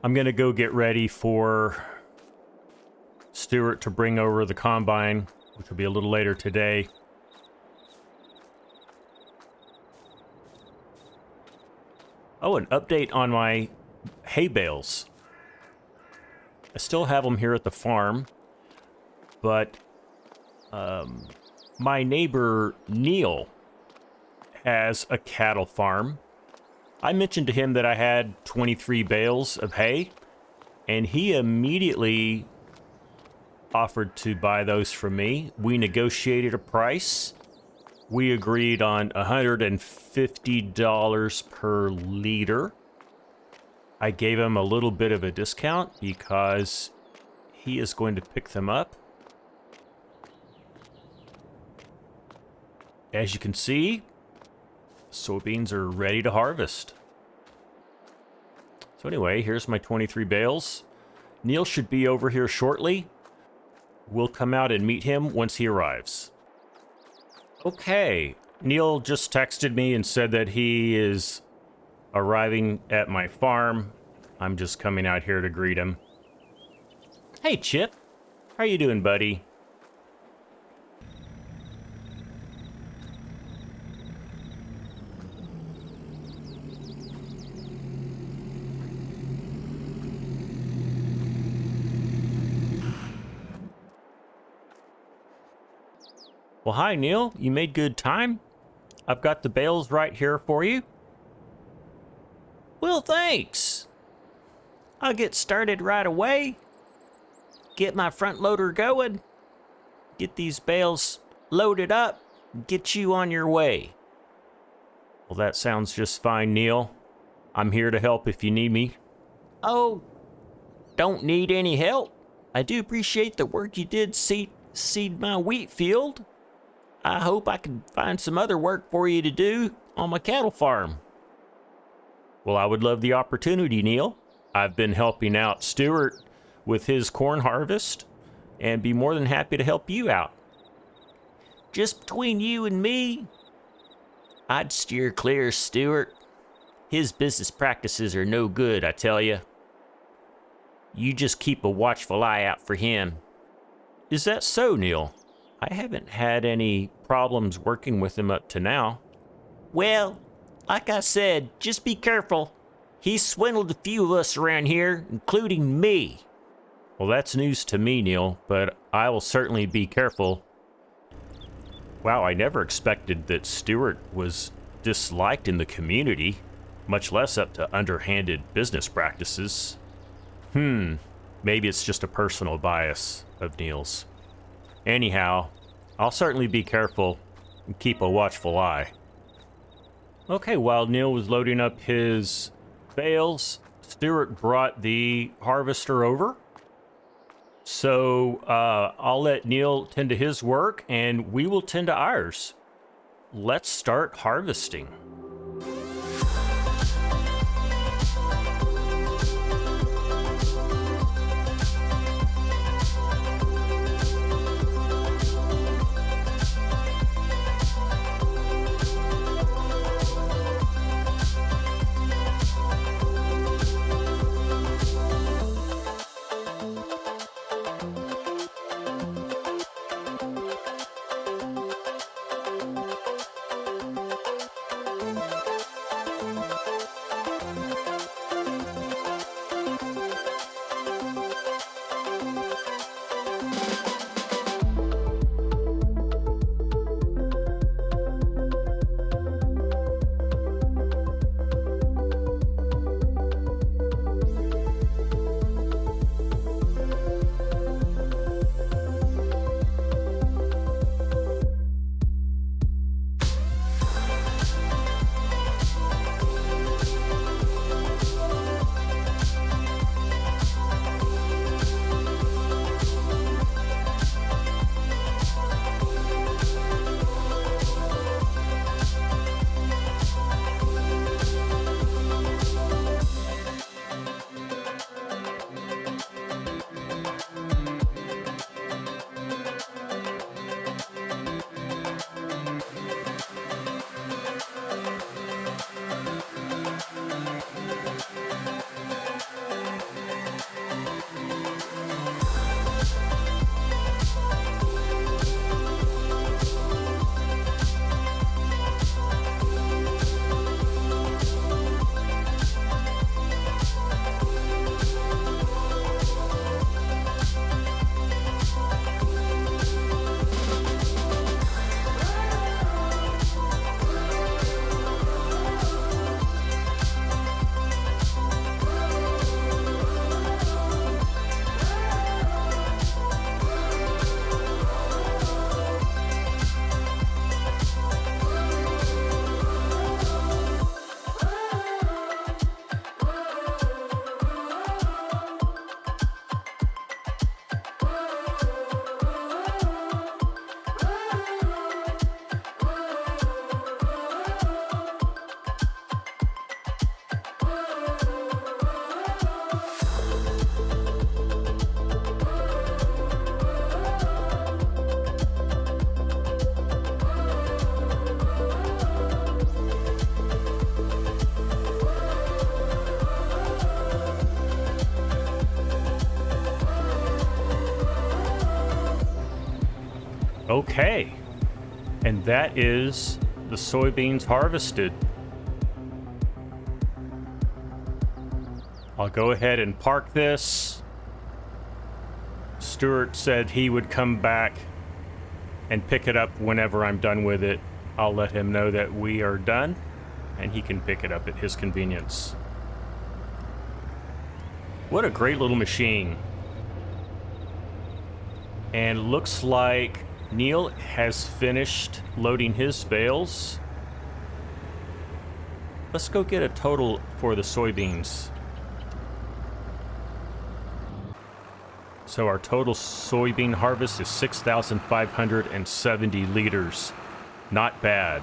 I'm going to go get ready for Stuart to bring over the combine, which will be a little later today. Oh, an update on my hay bales. I still have them here at the farm, but my neighbor Neil has a cattle farm I mentioned to him that I had 23 bales of hay, and he immediately offered to buy those from me. We negotiated a price. We agreed on $150 per liter. I gave him a little bit of a discount because he is going to pick them up. As you can see, soybeans are ready to harvest. So anyway, here's my 23 bales. Neil should be over here shortly. We'll come out and meet him once he arrives. Okay, Neil just texted me and said that he is arriving at my farm. I'm just coming out here to greet him. Hey, Chip. How you doing, buddy? Well, hi, Neil. You made good time. I've got the bales right here for you. Well, thanks. I'll get started right away. Get my front loader going. Get these bales loaded up. Get you on your way. Well, that sounds just fine, Neil. I'm here to help if you need me. Oh, don't need any help. I do appreciate the work you did seed my wheat field. I hope I can find some other work for you to do on my cattle farm. Well, I would love the opportunity, Neil. I've been helping out Stuart with his corn harvest and be more than happy to help you out. Just between you and me, I'd steer clear of Stuart. His business practices are no good, I tell you. You just keep a watchful eye out for him. Is that so, Neil? I haven't had any problems working with him up to now. Well, like I said, just be careful. He swindled a few of us around here, including me. Well, that's news to me, Neil, but I will certainly be careful. Wow, I never expected that Stuart was disliked in the community, much less up to underhanded business practices. Maybe it's just a personal bias of Neil's. Anyhow, I'll certainly be careful and keep a watchful eye. Okay, while Neil was loading up his bales, Stuart brought the harvester over. So I'll let Neil tend to his work and we will tend to ours. Let's start harvesting. Okay. And that is the soybeans harvested. I'll go ahead and park this. Stuart said he would come back and pick it up whenever I'm done with it. I'll let him know that we are done, and he can pick it up at his convenience. What a great little machine. And looks like Neil has finished loading his bales. Let's go get a total for the soybeans. So our total soybean harvest is 6,570 liters. Not bad.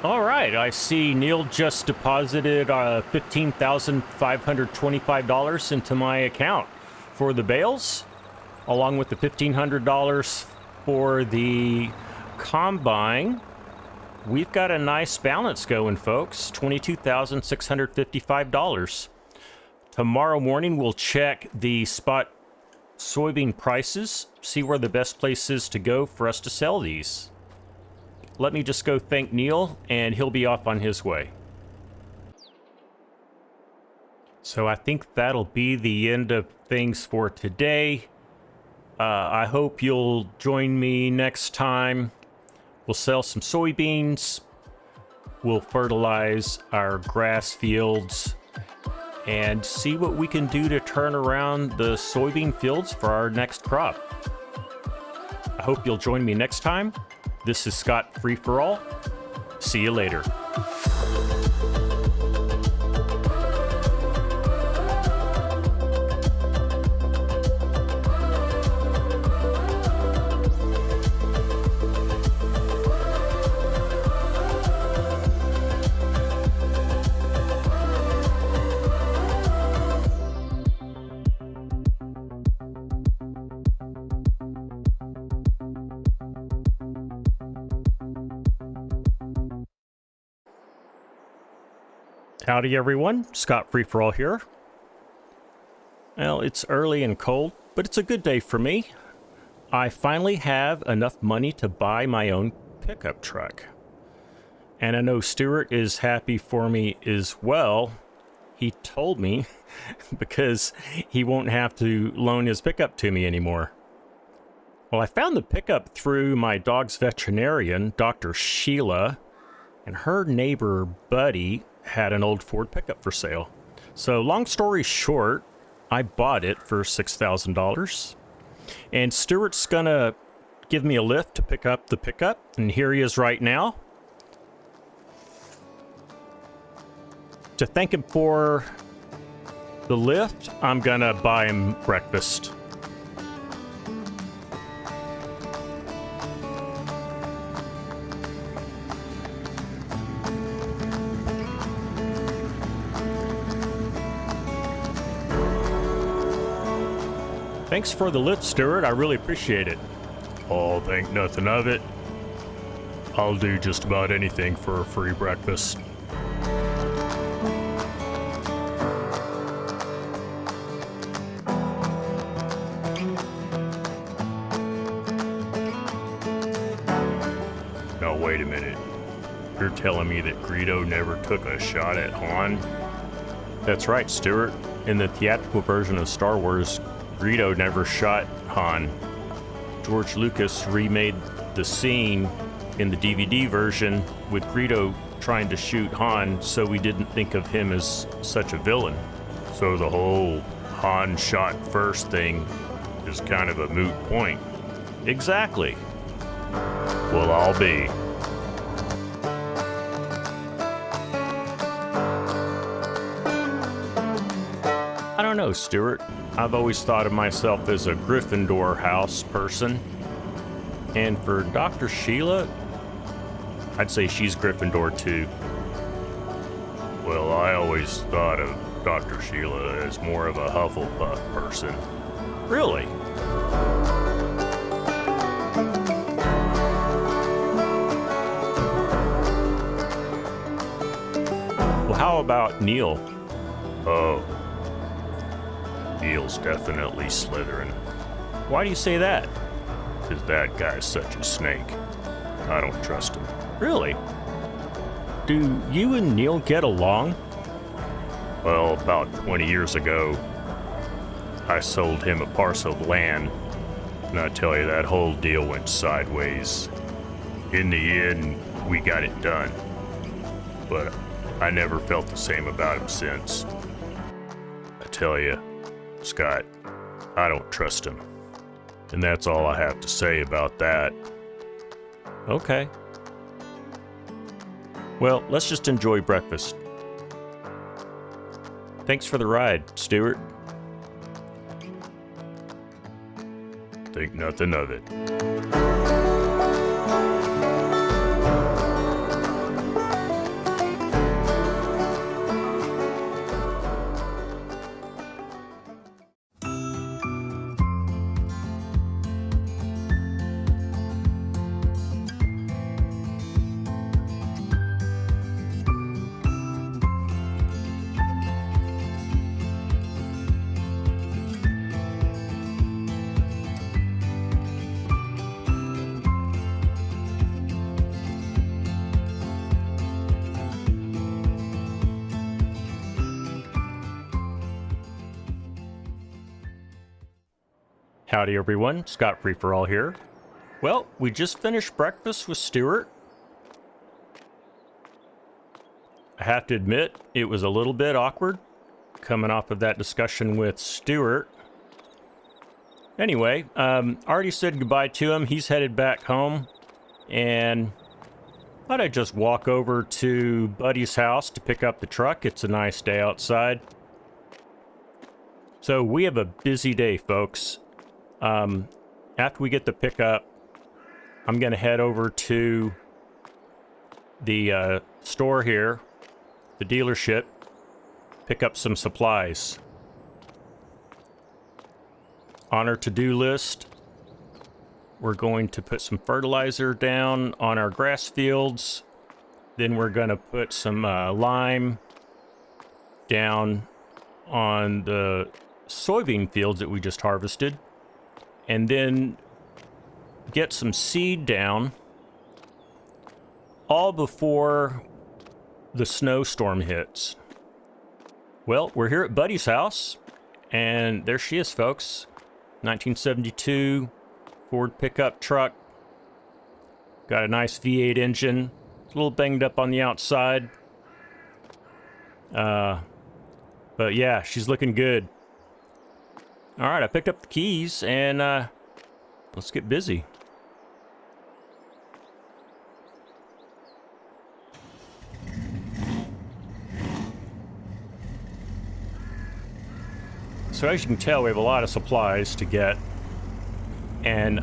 All right, I see Neil just deposited $15,525 into my account for the bales, along with the $1,500 for the combine. We've got a nice balance going, folks. $22,655. Tomorrow morning, we'll check the spot soybean prices, see where the best place is to go for us to sell these. Let me just go thank Neil, and he'll be off on his way. So I think that'll be the end of things for today. I hope you'll join me next time. We'll sell some soybeans. We'll fertilize our grass fields and see what we can do to turn around the soybean fields for our next crop. I hope you'll join me next time. This is ScottFree4all. See you later. Howdy everyone, ScottFree4all here. Well, it's early and cold, but it's a good day for me. I finally have enough money to buy my own pickup truck. And I know Stuart is happy for me as well. He told me because he won't have to loan his pickup to me anymore. Well, I found the pickup through my dog's veterinarian, Dr. Sheila, and her neighbor, Buddy, had an old Ford pickup for sale. So long story short, I bought it for $6,000. And Stuart's gonna give me a lift to pick up the pickup, and here he is right now. To thank him for the lift, I'm gonna buy him breakfast. Thanks for the lift, Stuart. I really appreciate it. Oh, think nothing of it. I'll do just about anything for a free breakfast. Now, wait a minute. You're telling me that Greedo never took a shot at Han? That's right, Stuart. In the theatrical version of Star Wars, Greedo never shot Han. George Lucas remade the scene in the DVD version with Greedo trying to shoot Han, so we didn't think of him as such a villain. So the whole Han shot first thing is kind of a moot point. Exactly. Well, I'll be. I don't know, Stuart. I've always thought of myself as a Gryffindor house person. And for Dr. Sheila, I'd say she's Gryffindor too. Well, I always thought of Dr. Sheila as more of a Hufflepuff person. Really? Well, how about Neil? Oh. Neil's definitely Slytherin. Why do you say that? because that guy's such a snake. I don't trust him. Really? Do you and Neil get along? Well, about 20 years ago, I sold him a parcel of land, and I tell you, that whole deal went sideways. In the end, we got it done, but I never felt the same about him since. I tell you, Scott, I don't trust him. And that's all I have to say about that. Okay. Well, let's just enjoy breakfast. Thanks for the ride, Stuart. Think nothing of it. Howdy everyone, ScottFree4all here. Well, we just finished breakfast with Stuart. I have to admit, it was a little bit awkward coming off of that discussion with Stuart. Anyway, already said goodbye to him. He's headed back home, and thought I'd just walk over to Buddy's house to pick up the truck. It's a nice day outside. So we have a busy day, folks. After we get the pickup, I'm going to head over to the store here, the dealership, pick up some supplies. On our to-do list, we're going to put some fertilizer down on our grass fields. Then we're going to put some lime down on the soybean fields that we just harvested. And then get some seed down all before the snowstorm hits. Well, we're here at Buddy's house, and there she is, folks. 1972 Ford pickup truck. Got a nice V8 engine. A little banged up on the outside. But yeah, she's looking good. All right, I picked up the keys, and let's get busy. So as you can tell, we have a lot of supplies to get, and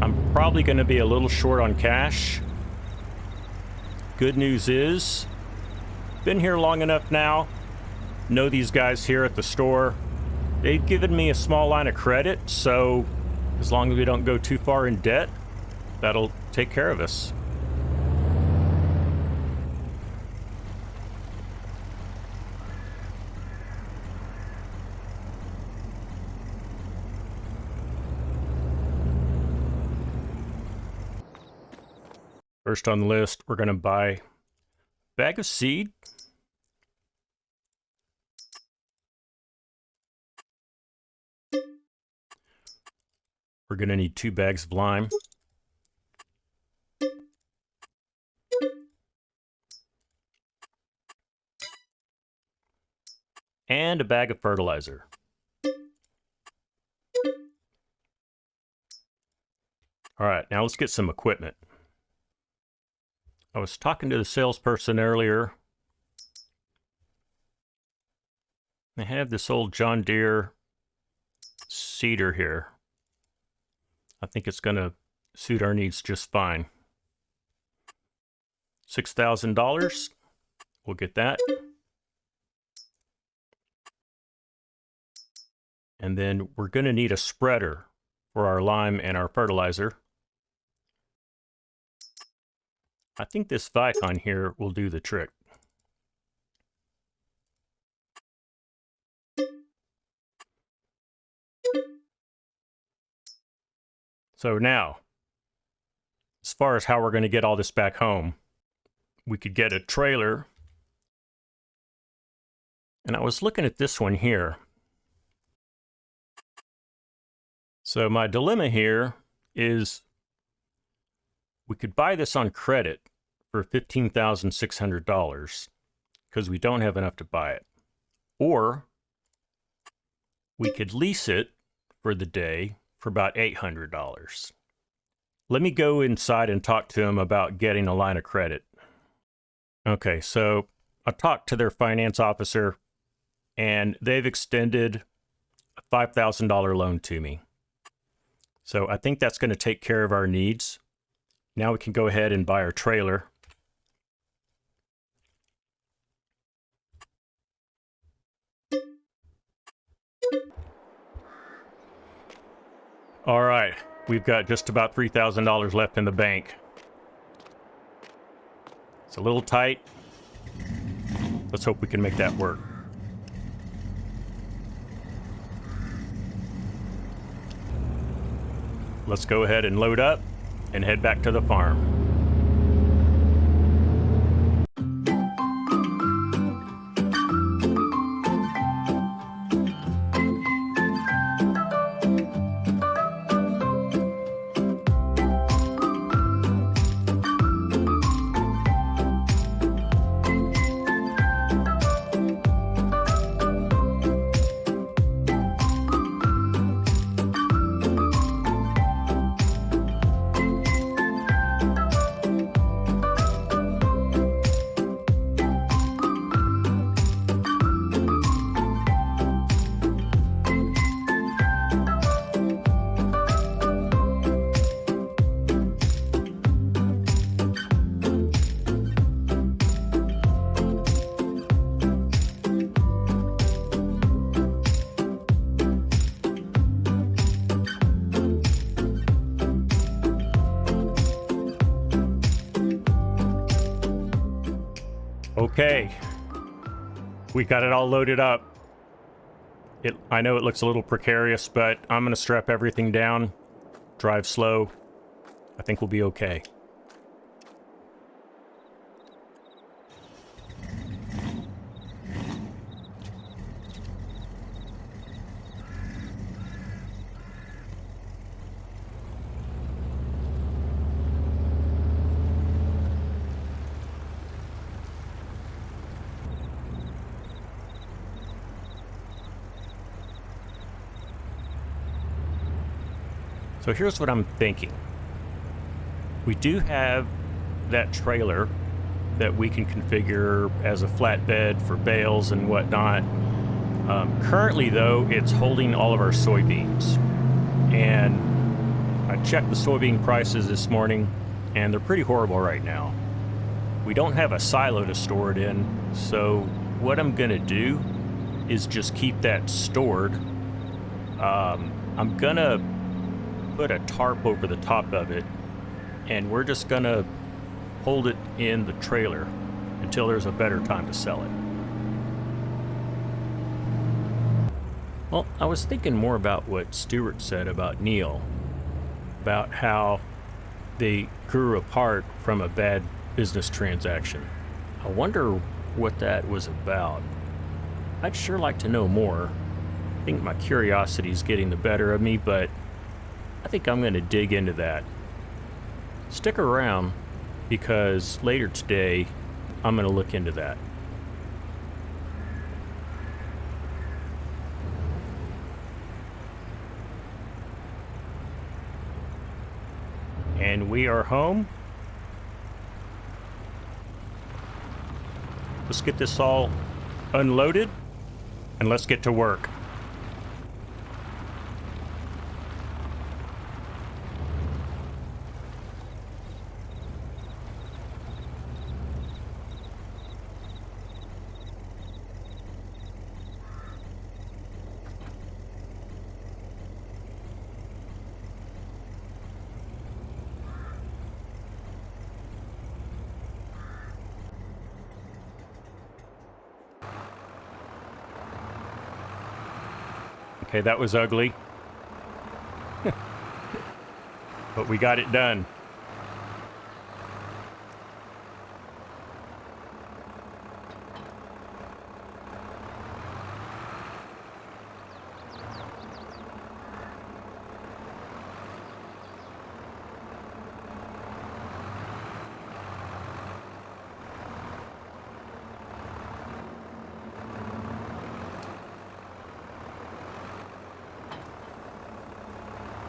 I'm probably going to be a little short on cash. Good news is, been here long enough now, know these guys here at the store. They've given me a small line of credit, so as long as we don't go too far in debt, that'll take care of us. First on the list, we're going to buy a bag of seed. We're going to need 2 bags of lime. And a bag of fertilizer. All right, now let's get some equipment. I was talking to the salesperson earlier. They have this old John Deere seeder here. I think it's going to suit our needs just fine. $6,000. We'll get that. And then we're going to need a spreader for our lime and our fertilizer. I think this Vicon here will do the trick. So now, as far as how we're going to get all this back home, we could get a trailer. And I was looking at this one here. So my dilemma here is we could buy this on credit for $15,600 because we don't have enough to buy it. Or we could lease it for the day for about $800. Let me go inside and talk to him about getting a line of credit. Okay, so I talked to their finance officer, and they've extended a $5,000 loan to me. So I think that's going to take care of our needs. Now we can go ahead and buy our trailer. All right, we've got just about $3,000 left in the bank. It's a little tight. Let's hope we can make that work. Let's go ahead and load up and head back to the farm. Okay, we got it all loaded up. I know it looks a little precarious, but I'm going to strap everything down, drive slow. I think we'll be okay. So here's what I'm thinking. We do have that trailer that we can configure as a flatbed for bales and whatnot. Currently, though, it's holding all of our soybeans. And I checked the soybean prices this morning, and they're pretty horrible right now. We don't have a silo to store it in, so what I'm going to do is just keep that stored. I'm going to put a tarp over the top of it, and we're just gonna hold it in the trailer until there's a better time to sell it. Well, I was thinking more about what Stuart said about Neil, about how they grew apart from a bad business transaction. I wonder what that was about. I'd sure like to know more. I think my curiosity is getting the better of me, but I think I'm going to dig into that. Stick around, because later today, I'm going to look into that. And we are home. Let's get this all unloaded, and let's get to work. Okay, that was ugly. but we got it done.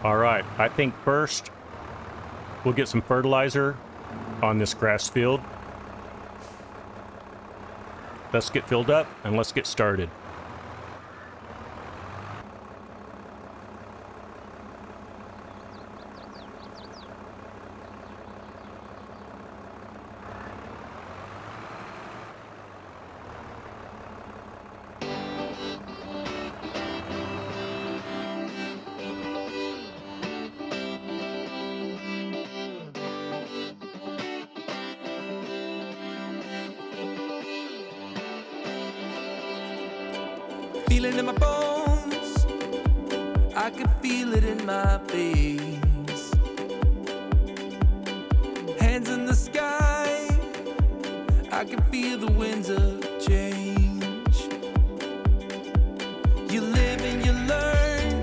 All right, I think first we'll get some fertilizer on this grass field. Let's get filled up and let's get started. Feel it in my bones, I can feel it in my veins. Hands in the sky, I can feel the winds of change. You live and you learn,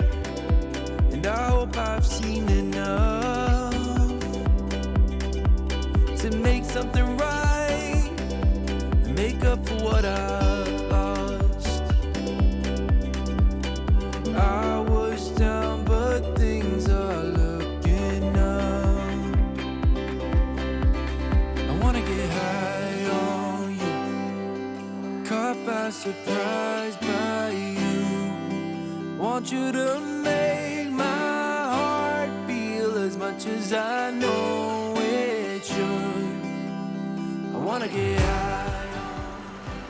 and I hope I've seen enough to make something right and make up for what I've lost. I was down, but things are looking up. I wanna get high on you, caught by surprise by you. Want you to make my heart feel as much as I know it should. I wanna get high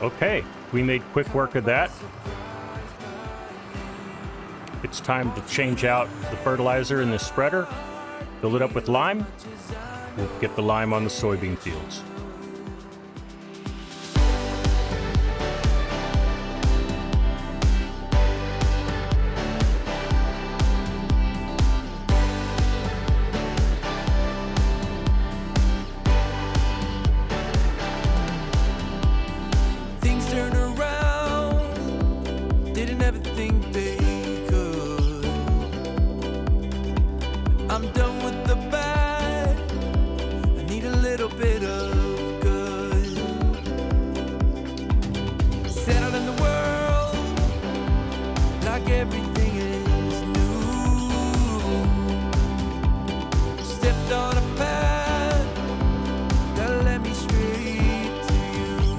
on you. Okay, we made quick work of that. It's time to change out the fertilizer in the spreader, fill it up with lime. We'll get the lime on the soybean fields. Things turned around, didn't ever think they could. I'm done with the bad, I need a little bit of good. Settled in the world, like everything is new. Stepped on a path that led me straight to you.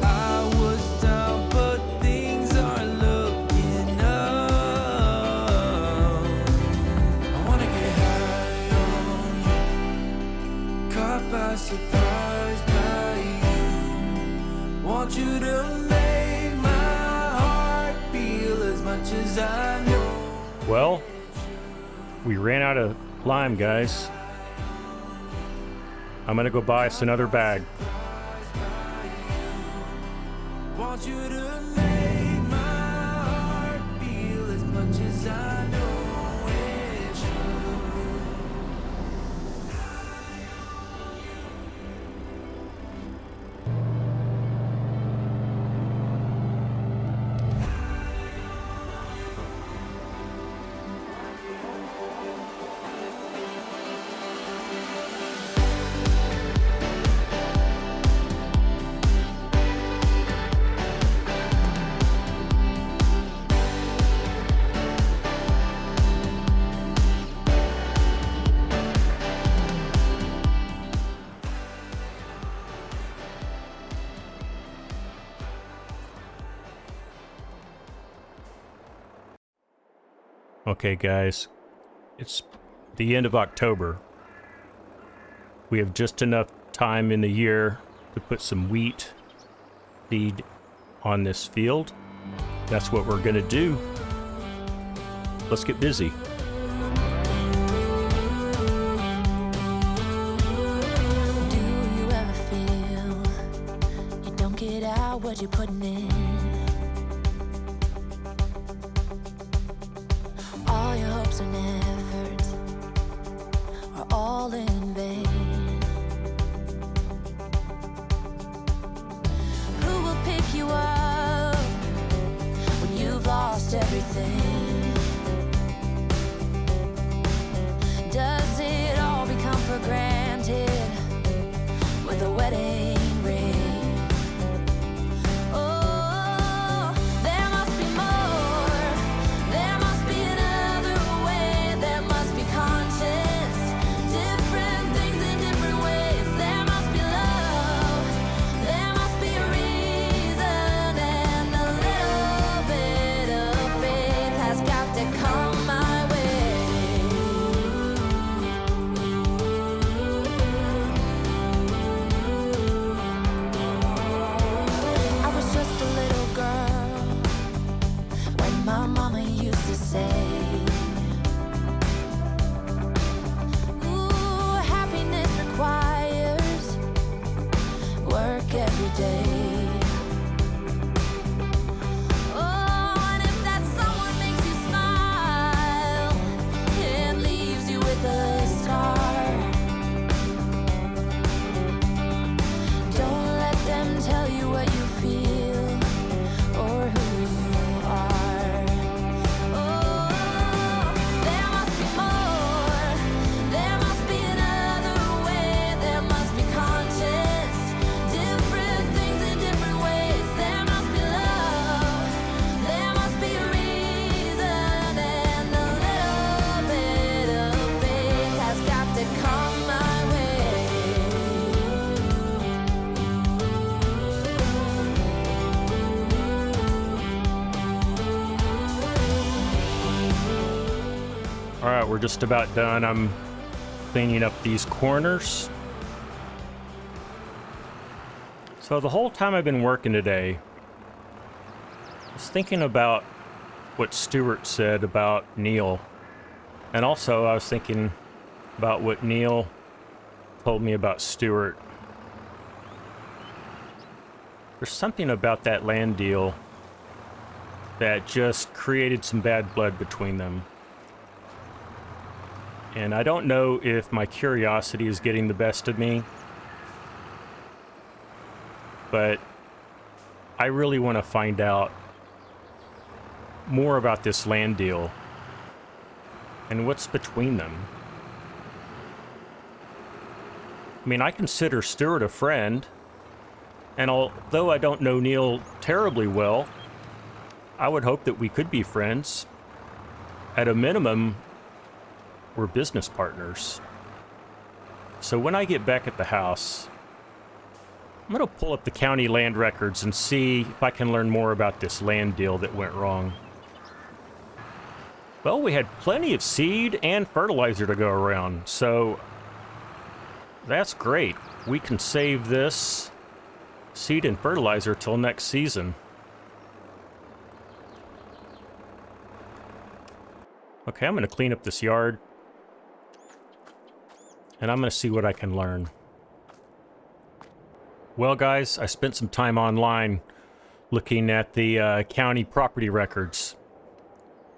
I was down, but things are looking up. I wanna get high on you, caught by surprise by you. Want you to make my heart feel as much as I know. Well, we ran out of lime, guys. I'm gonna go buy us another bag. Want you to make my heart feel as much as I know it should. Okay, guys, it's the end of October. We have just enough time in the year to put some wheat seed on this field. That's what we're gonna do. Let's get busy. Do you ever feel you don't get out what you're putting in? All your hopes and efforts are all in vain. Who will pick you up when you've lost everything? Does it all become for granted with a wedding ring? Oh, there must be more. There must be another way. There must be conscience. Different things in different ways. There must be love. There must be a reason. And a little bit of faith has got to come my way. I was just a little girl when my mama used to say, ooh, happiness requires work every day. Oh, and if that someone makes you smile and leaves you with a scar, don't let them tell you what you feel or who you are. Oh, there must be more. There must be another way. There must be conscience. Different things in different ways. There must be love. There must be a reason. And a little bit of faith has got to come my way. All right, we're just about done. I'm cleaning up these corners. So the whole time I've been working today, I was thinking about what Stuart said about Neil. And also I was thinking about what Neil told me about Stuart. There's something about that land deal that just created some bad blood between them. And I don't know if my curiosity is getting the best of me, but I really want to find out more about this land deal and what's between them. I mean, I consider Stuart a friend, and although I don't know Neil terribly well, I would hope that we could be friends. At a minimum, we're business partners. So when I get back at the house, I'm going to pull up the county land records and see if I can learn more about this land deal that went wrong. Well, we had plenty of seed and fertilizer to go around, so that's great. We can save this seed and fertilizer till next season. Okay, I'm going to clean up this yard, and I'm going to see what I can learn. Well, guys, I spent some time online looking at the county property records,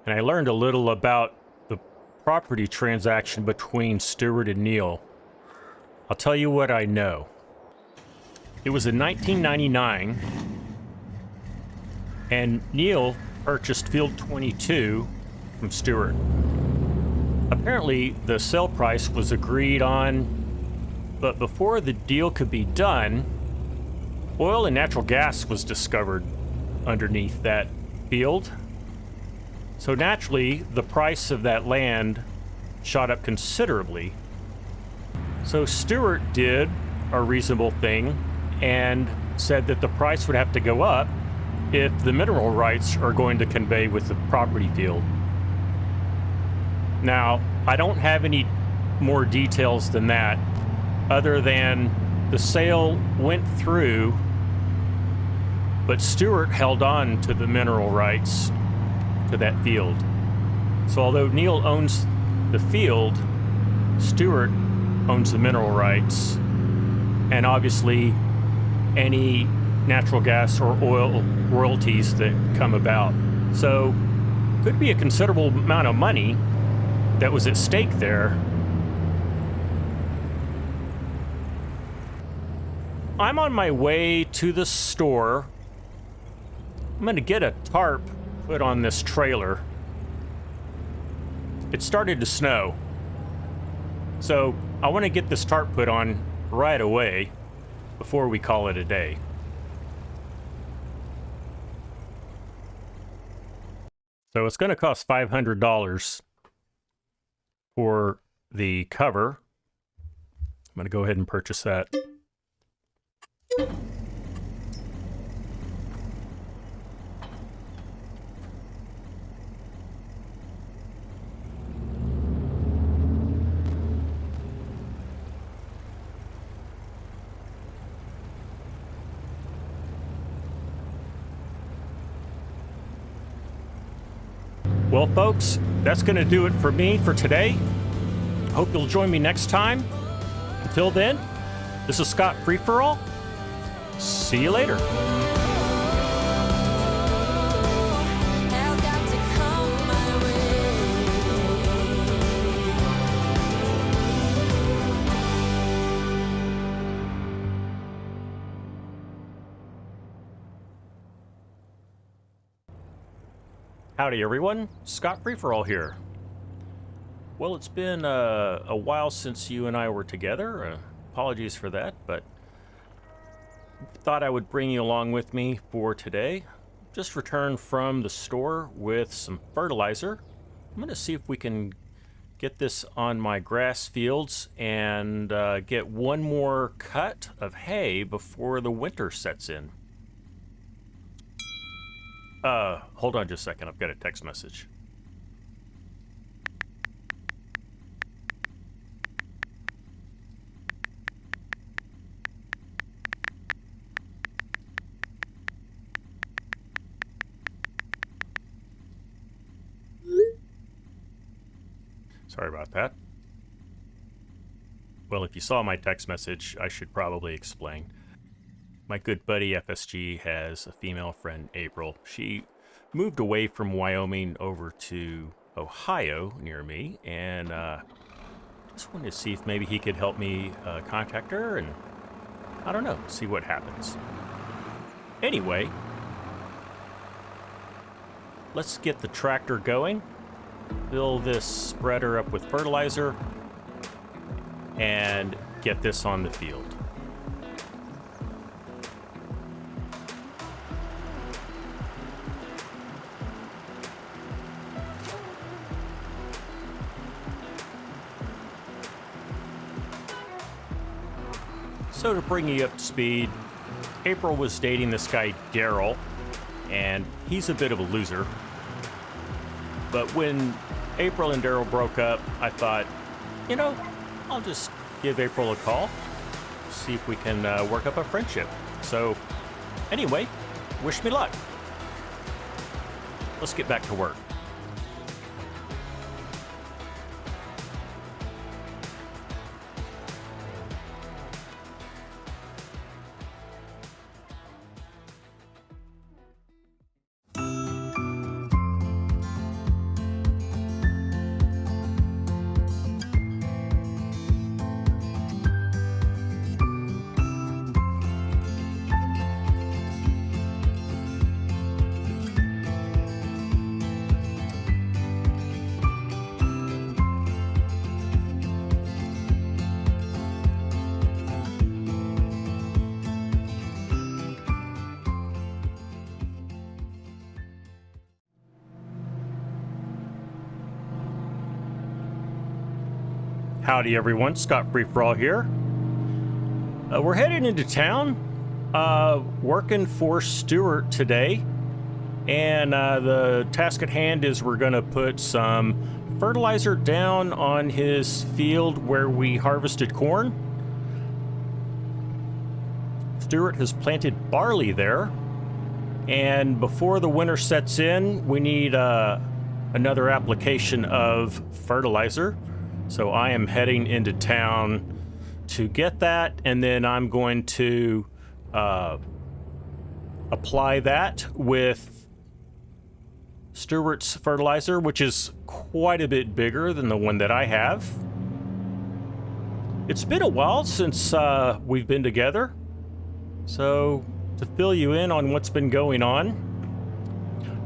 and I learned a little about the property transaction between Stuart and Neil. I'll tell you what I know. It was in 1999, and Neil purchased Field 22 from Stuart. Apparently, the sale price was agreed on, but before the deal could be done, oil and natural gas was discovered underneath that field. So naturally, the price of that land shot up considerably. So Stuart did a reasonable thing and said that the price would have to go up if the mineral rights are going to convey with the property field. Now, I don't have any more details than that, other than the sale went through, but Stuart held on to the mineral rights to that field. So although Neil owns the field, Stuart owns the mineral rights, and obviously any natural gas or oil royalties that come about. So could be a considerable amount of money, that was at stake there. I'm on my way to the store. I'm gonna get a tarp put on this trailer. It started to snow, so I want to get this tarp put on right away before we call it a day. So it's going to cost $500 for the cover. I'm going to go ahead and purchase that. Well, folks, that's going to do it for me for today. Hope you'll join me next time. Until then, this is ScottFree4all. See you later. Hell's got to come my way. Howdy, everyone. ScottFree4all here. Well, it's been a while since you and I were together. Apologies for that, but thought I would bring you along with me for today. Just returned from the store with some fertilizer. I'm going to see if we can get this on my grass fields and get one more cut of hay before the winter sets in. Hold on just a second. I've got a text message. Sorry about that. Well, if you saw my text message, I should probably explain. My good buddy FSG has a female friend, April. She moved away from Wyoming over to Ohio near me, and just wanted to see if maybe he could help me contact her, and I don't know, see what happens. Anyway, let's get the tractor going, fill this spreader up with fertilizer, and get this on the field. So to bring you up to speed, April was dating this guy, Daryl, and he's a bit of a loser. But when April and Daryl broke up, I thought, you know, I'll just give April a call, see if we can work up a friendship. So anyway, wish me luck. Let's get back to work. Howdy everyone, ScottFree4all here. We're headed into town, working for Stuart today, and the task at hand is we're gonna put some fertilizer down on his field where we harvested corn. Stuart has planted barley there, and before the winter sets in, we need another application of fertilizer. So I am heading into town to get that, and then I'm going to apply that with Stewart's fertilizer, which is quite a bit bigger than the one that I have. It's been a while since we've been together, so to fill you in on what's been going on,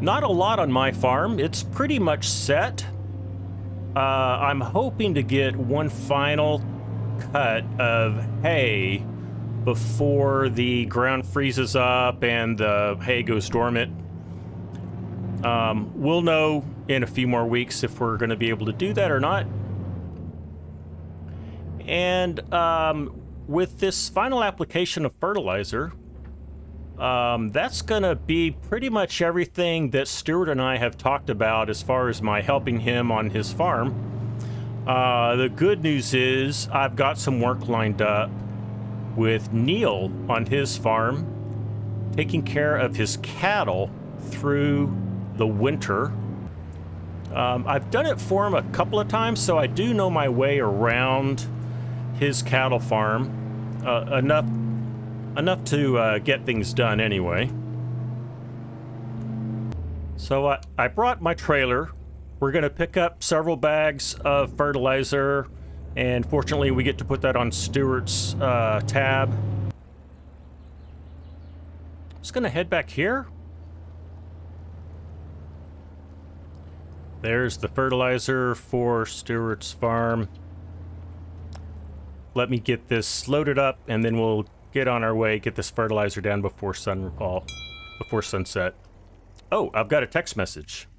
not a lot on my farm. It's pretty much set. I'm hoping to get one final cut of hay before the ground freezes up and the hay goes dormant. We'll know in a few more weeks if we're going to be able to do that or not. And with this final application of fertilizer, that's going to be pretty much everything that Stuart and I have talked about as far as my helping him on his farm. The good news is I've got some work lined up with Neil on his farm, taking care of his cattle through the winter. I've done it for him a couple of times, so I do know my way around his cattle farm enough to get things done anyway. So I brought my trailer. We're going to pick up several bags of fertilizer, and fortunately we get to put that on Stuart's tab. Just going to head back here. There's the fertilizer for Stuart's farm. Let me get this loaded up, and then we'll get on our way, get this fertilizer down before sunset. Oh, I've got a text message.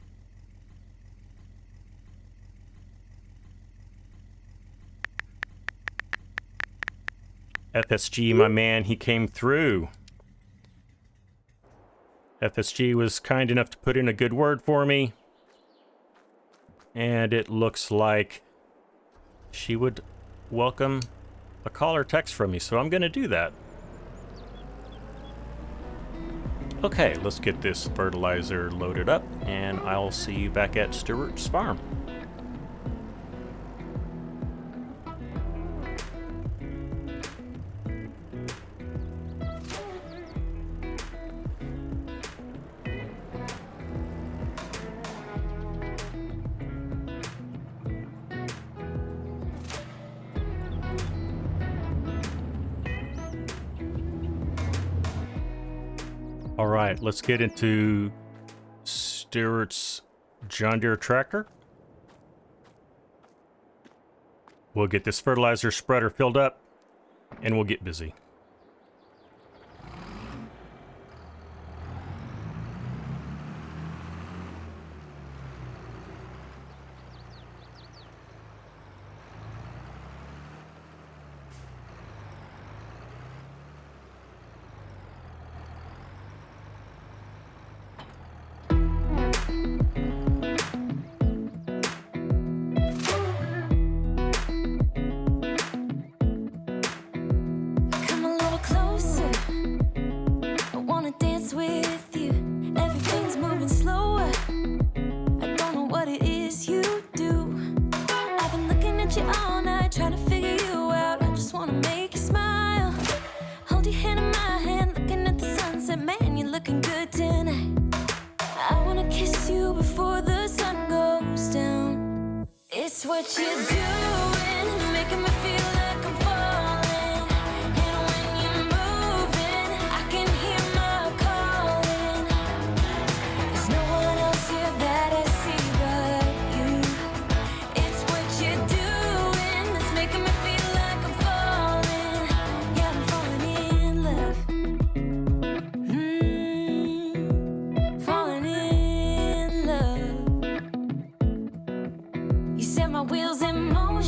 FSG, my man, he came through. FSG was kind enough to put in a good word for me. And it looks like she would welcome a call or text from me, so I'm going to do that. Okay, let's get this fertilizer loaded up, and I'll see you back at Stuart's farm. All right, let's get into Stuart's John Deere tractor. We'll get this fertilizer spreader filled up, and we'll get busy. Come a little closer. I wanna dance with you. Everything's moving slower. I don't know what it is you do. I've been looking at you all night, trying to figure you out. I just wanna make you smile. Hold your hand in my hand, looking at the sunset. Man, you're looking good tonight. I wanna kiss you before the sun goes down. It's what you're doing, making me feel like I'm falling. And when you're moving, I can hear my calling. There's no one else here that I see but you. It's what you're doing that's making me feel like I'm falling. Yeah, I'm falling in love. Falling in love. You set my wheels in motion.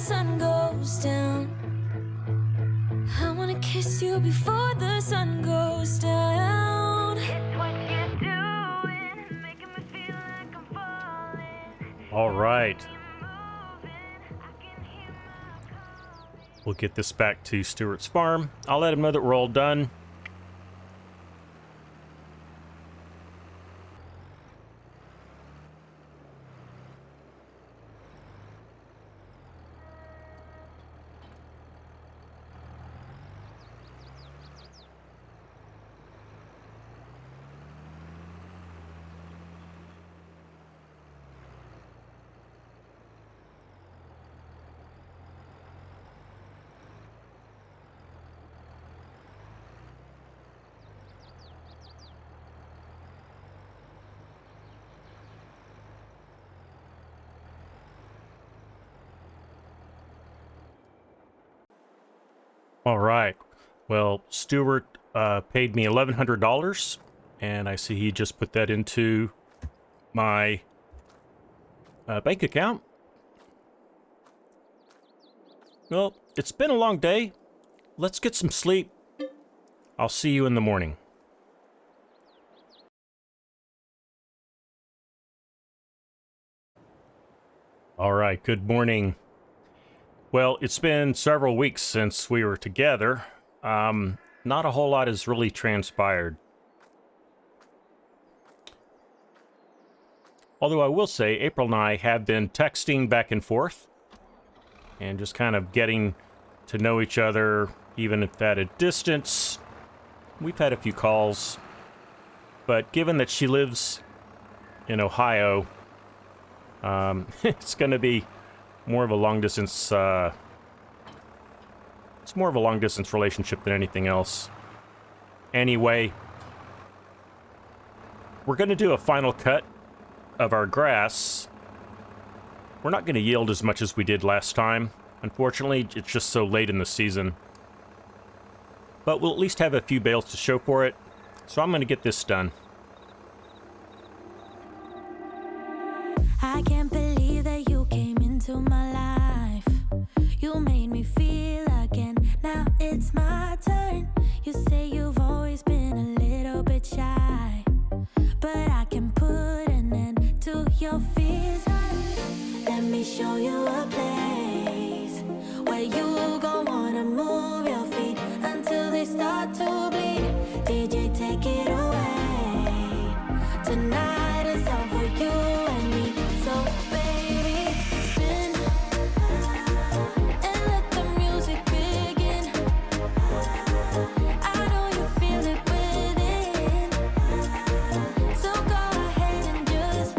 sun goes down. I wanna kiss you before the sun goes down. It's what you're doing, making me feel like I'm falling. All right. We'll get this back to Stuart's farm. I'll let him know that we're all done. All right. Well, Stuart paid me $1,100, and I see he just put that into my bank account. Well, it's been a long day. Let's get some sleep. I'll see you in the morning. All right, good morning. Well, it's been several weeks since we were together. Not a whole lot has really transpired. Although I will say, April and I have been texting back and forth and just kind of getting to know each other, even if at a distance. We've had a few calls, but given that she lives in Ohio, it's going to be more of a long distance, it's more of a long distance relationship than anything else. Anyway, we're going to do a final cut of our grass. We're not going to yield as much as we did last time. Unfortunately, it's just so late in the season. But we'll at least have a few bales to show for it. So I'm going to get this done. I can't believe that you came into my life. You made me feel again. Now it's my turn. You say you've always been a little bit shy, but I can put an end to your fears. Let me show you a place where you gon' wanna move your feet until they start to bleed. DJ, take it away. Tonight is all for you and me. So baby, spin and let the music begin. I know you feel it within. So go ahead and just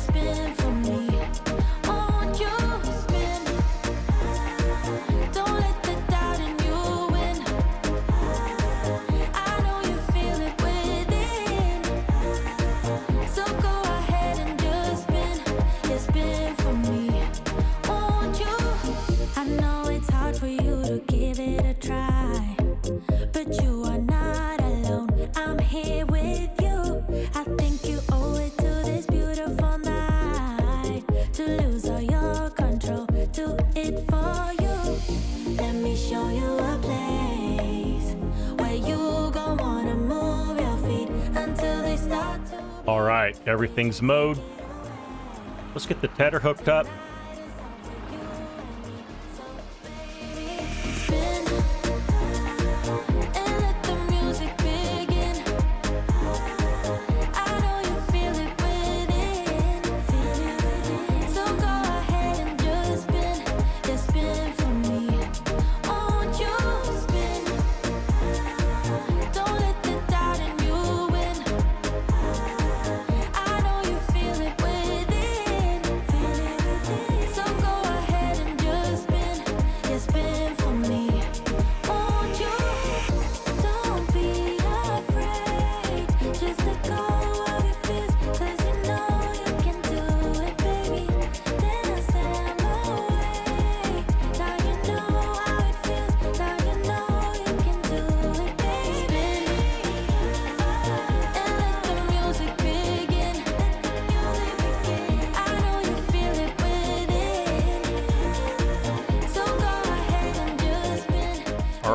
spin for me. Won't you spin? Don't let the doubt in you win. I know you feel it within. So go ahead and just spin for me. Won't you? I know it's hard for you to give it a try, but you are not alone. I'm here with you. I think you owe it to this beautiful night to lose all your control. Do it for you. Let me show you a place where you gon' wanna move your feet until they start to. All right, everything's mowed. Let's get the tedder hooked up. Spin and let the music begin. I know you feel it within. So go ahead and just spin for me. Won't you spin? Don't let the doubt in you win. I know you feel it within.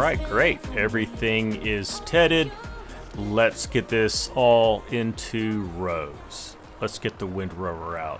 right, great. Everything is tedded. Let's get this all into rows. Let's get the windrower out.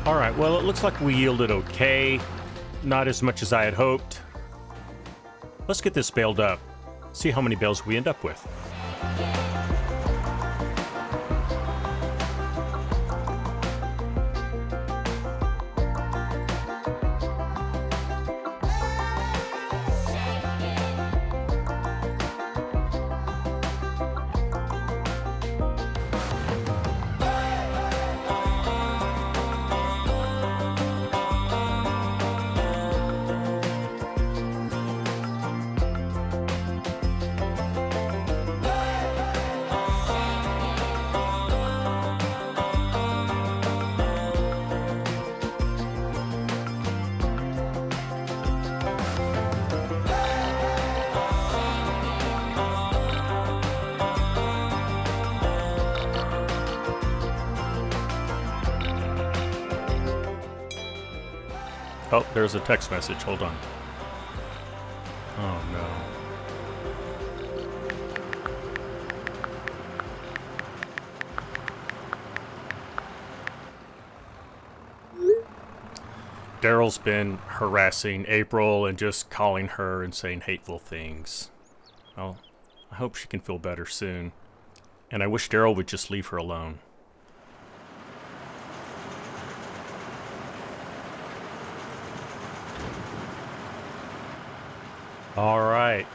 All right, well, it looks like we yielded okay. Not as much as I had hoped. Let's get this baled up. See how many bales we end up with. Oh, there's a text message. Hold on. Oh, no. Daryl's been harassing April and just calling her and saying hateful things. Well, I hope she can feel better soon. And I wish Daryl would just leave her alone. All right.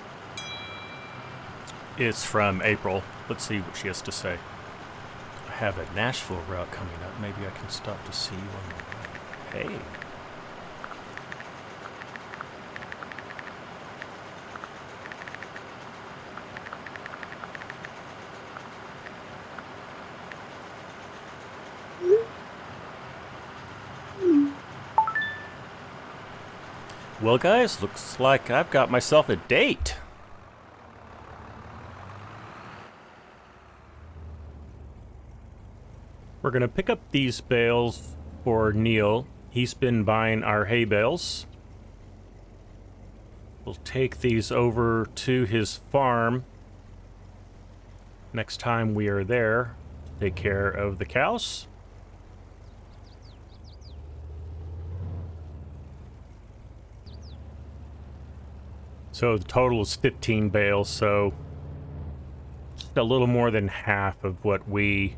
It's from April. Let's see what she has to say. I have a Nashville route coming up. Maybe I can stop to see you on the way. Hey. Well, guys, looks like I've got myself a date. We're going to pick up these bales for Neil. He's been buying our hay bales. We'll take these over to his farm next time we are there to take care of the cows. So the total is 15 bales, so just a little more than half of what we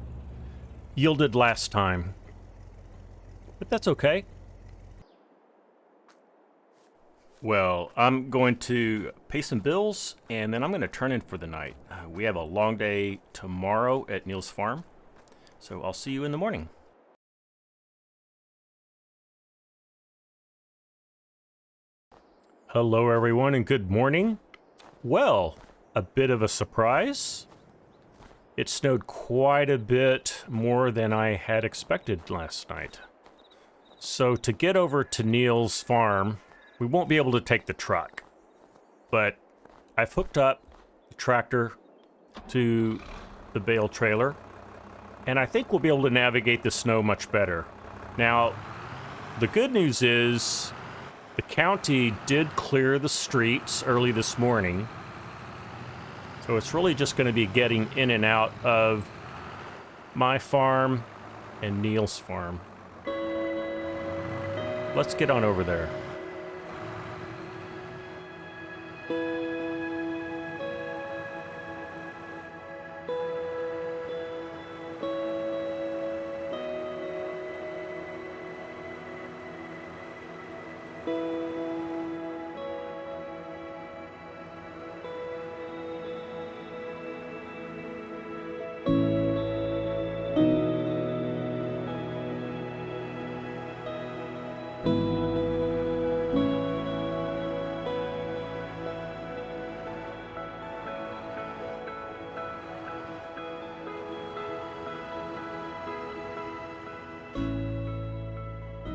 yielded last time. But that's okay. Well, I'm going to pay some bills, and then I'm going to turn in for the night. We have a long day tomorrow at Neil's farm, so I'll see you in the morning. Hello, everyone, and good morning. Well, a bit of a surprise. It snowed quite a bit more than I had expected last night. So to get over to Neil's farm, we won't be able to take the truck. But I've hooked up the tractor to the bale trailer, and I think we'll be able to navigate the snow much better. Now, the good news is the county did clear the streets early this morning, so it's really just going to be getting in and out of my farm and Neil's farm. Let's get on over there.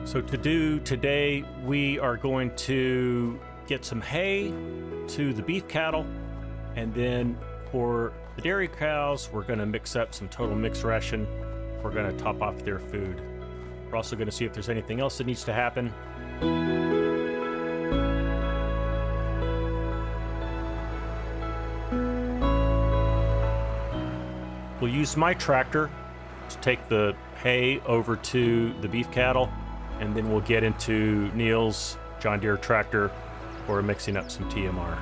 So to do today, we are going to get some hay to the beef cattle, and then for the dairy cows, we're going to mix up some total mix ration. We're going to top off their food. We're also going to see if there's anything else that needs to happen. We'll use my tractor to take the hay over to the beef cattle, and then we'll get into Neil's John Deere tractor for mixing up some TMR.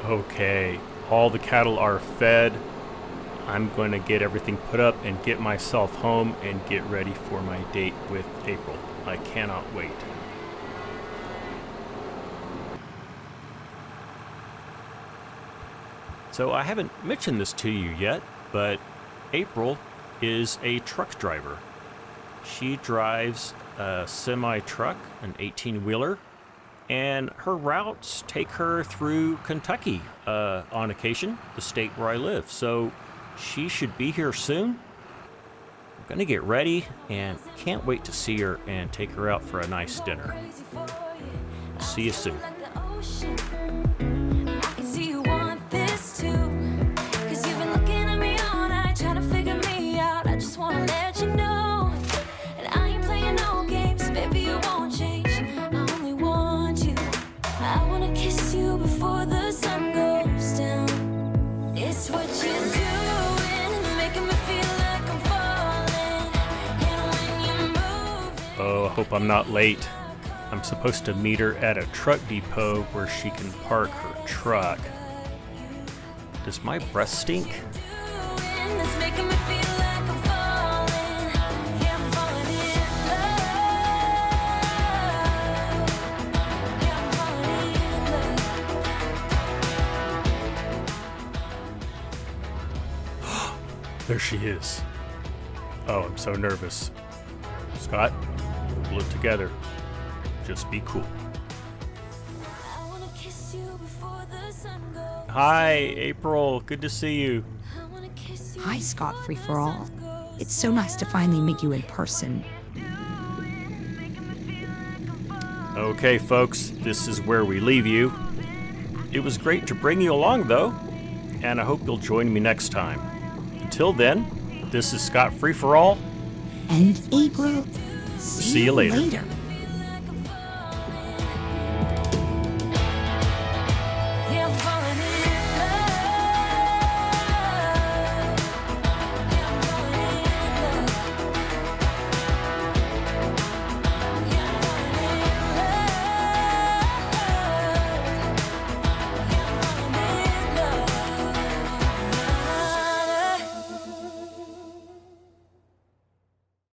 Okay, all the cattle are fed. I'm going to get everything put up and get myself home and get ready for my date with April. I cannot wait. So I haven't mentioned this to you yet, but April is a truck driver. She drives a semi-truck, an 18-wheeler, and her routes take her through Kentucky on occasion, the state where I live. So she should be here soon. I'm gonna get ready and can't wait to see her and take her out for a nice dinner. See you soon. Oh, I hope I'm not late. I'm supposed to meet her at a truck depot where she can park her truck. Does my breath stink? There she is. Oh, I'm so nervous. Scott, pull it together. Just be cool. Hi, April. Good to see you. Hi, ScottFree4all. It's so nice to finally meet you in person. Okay, folks, this is where we leave you. It was great to bring you along, though, and I hope you'll join me next time. Until then, this is ScottFree4all. And April. See you later. later.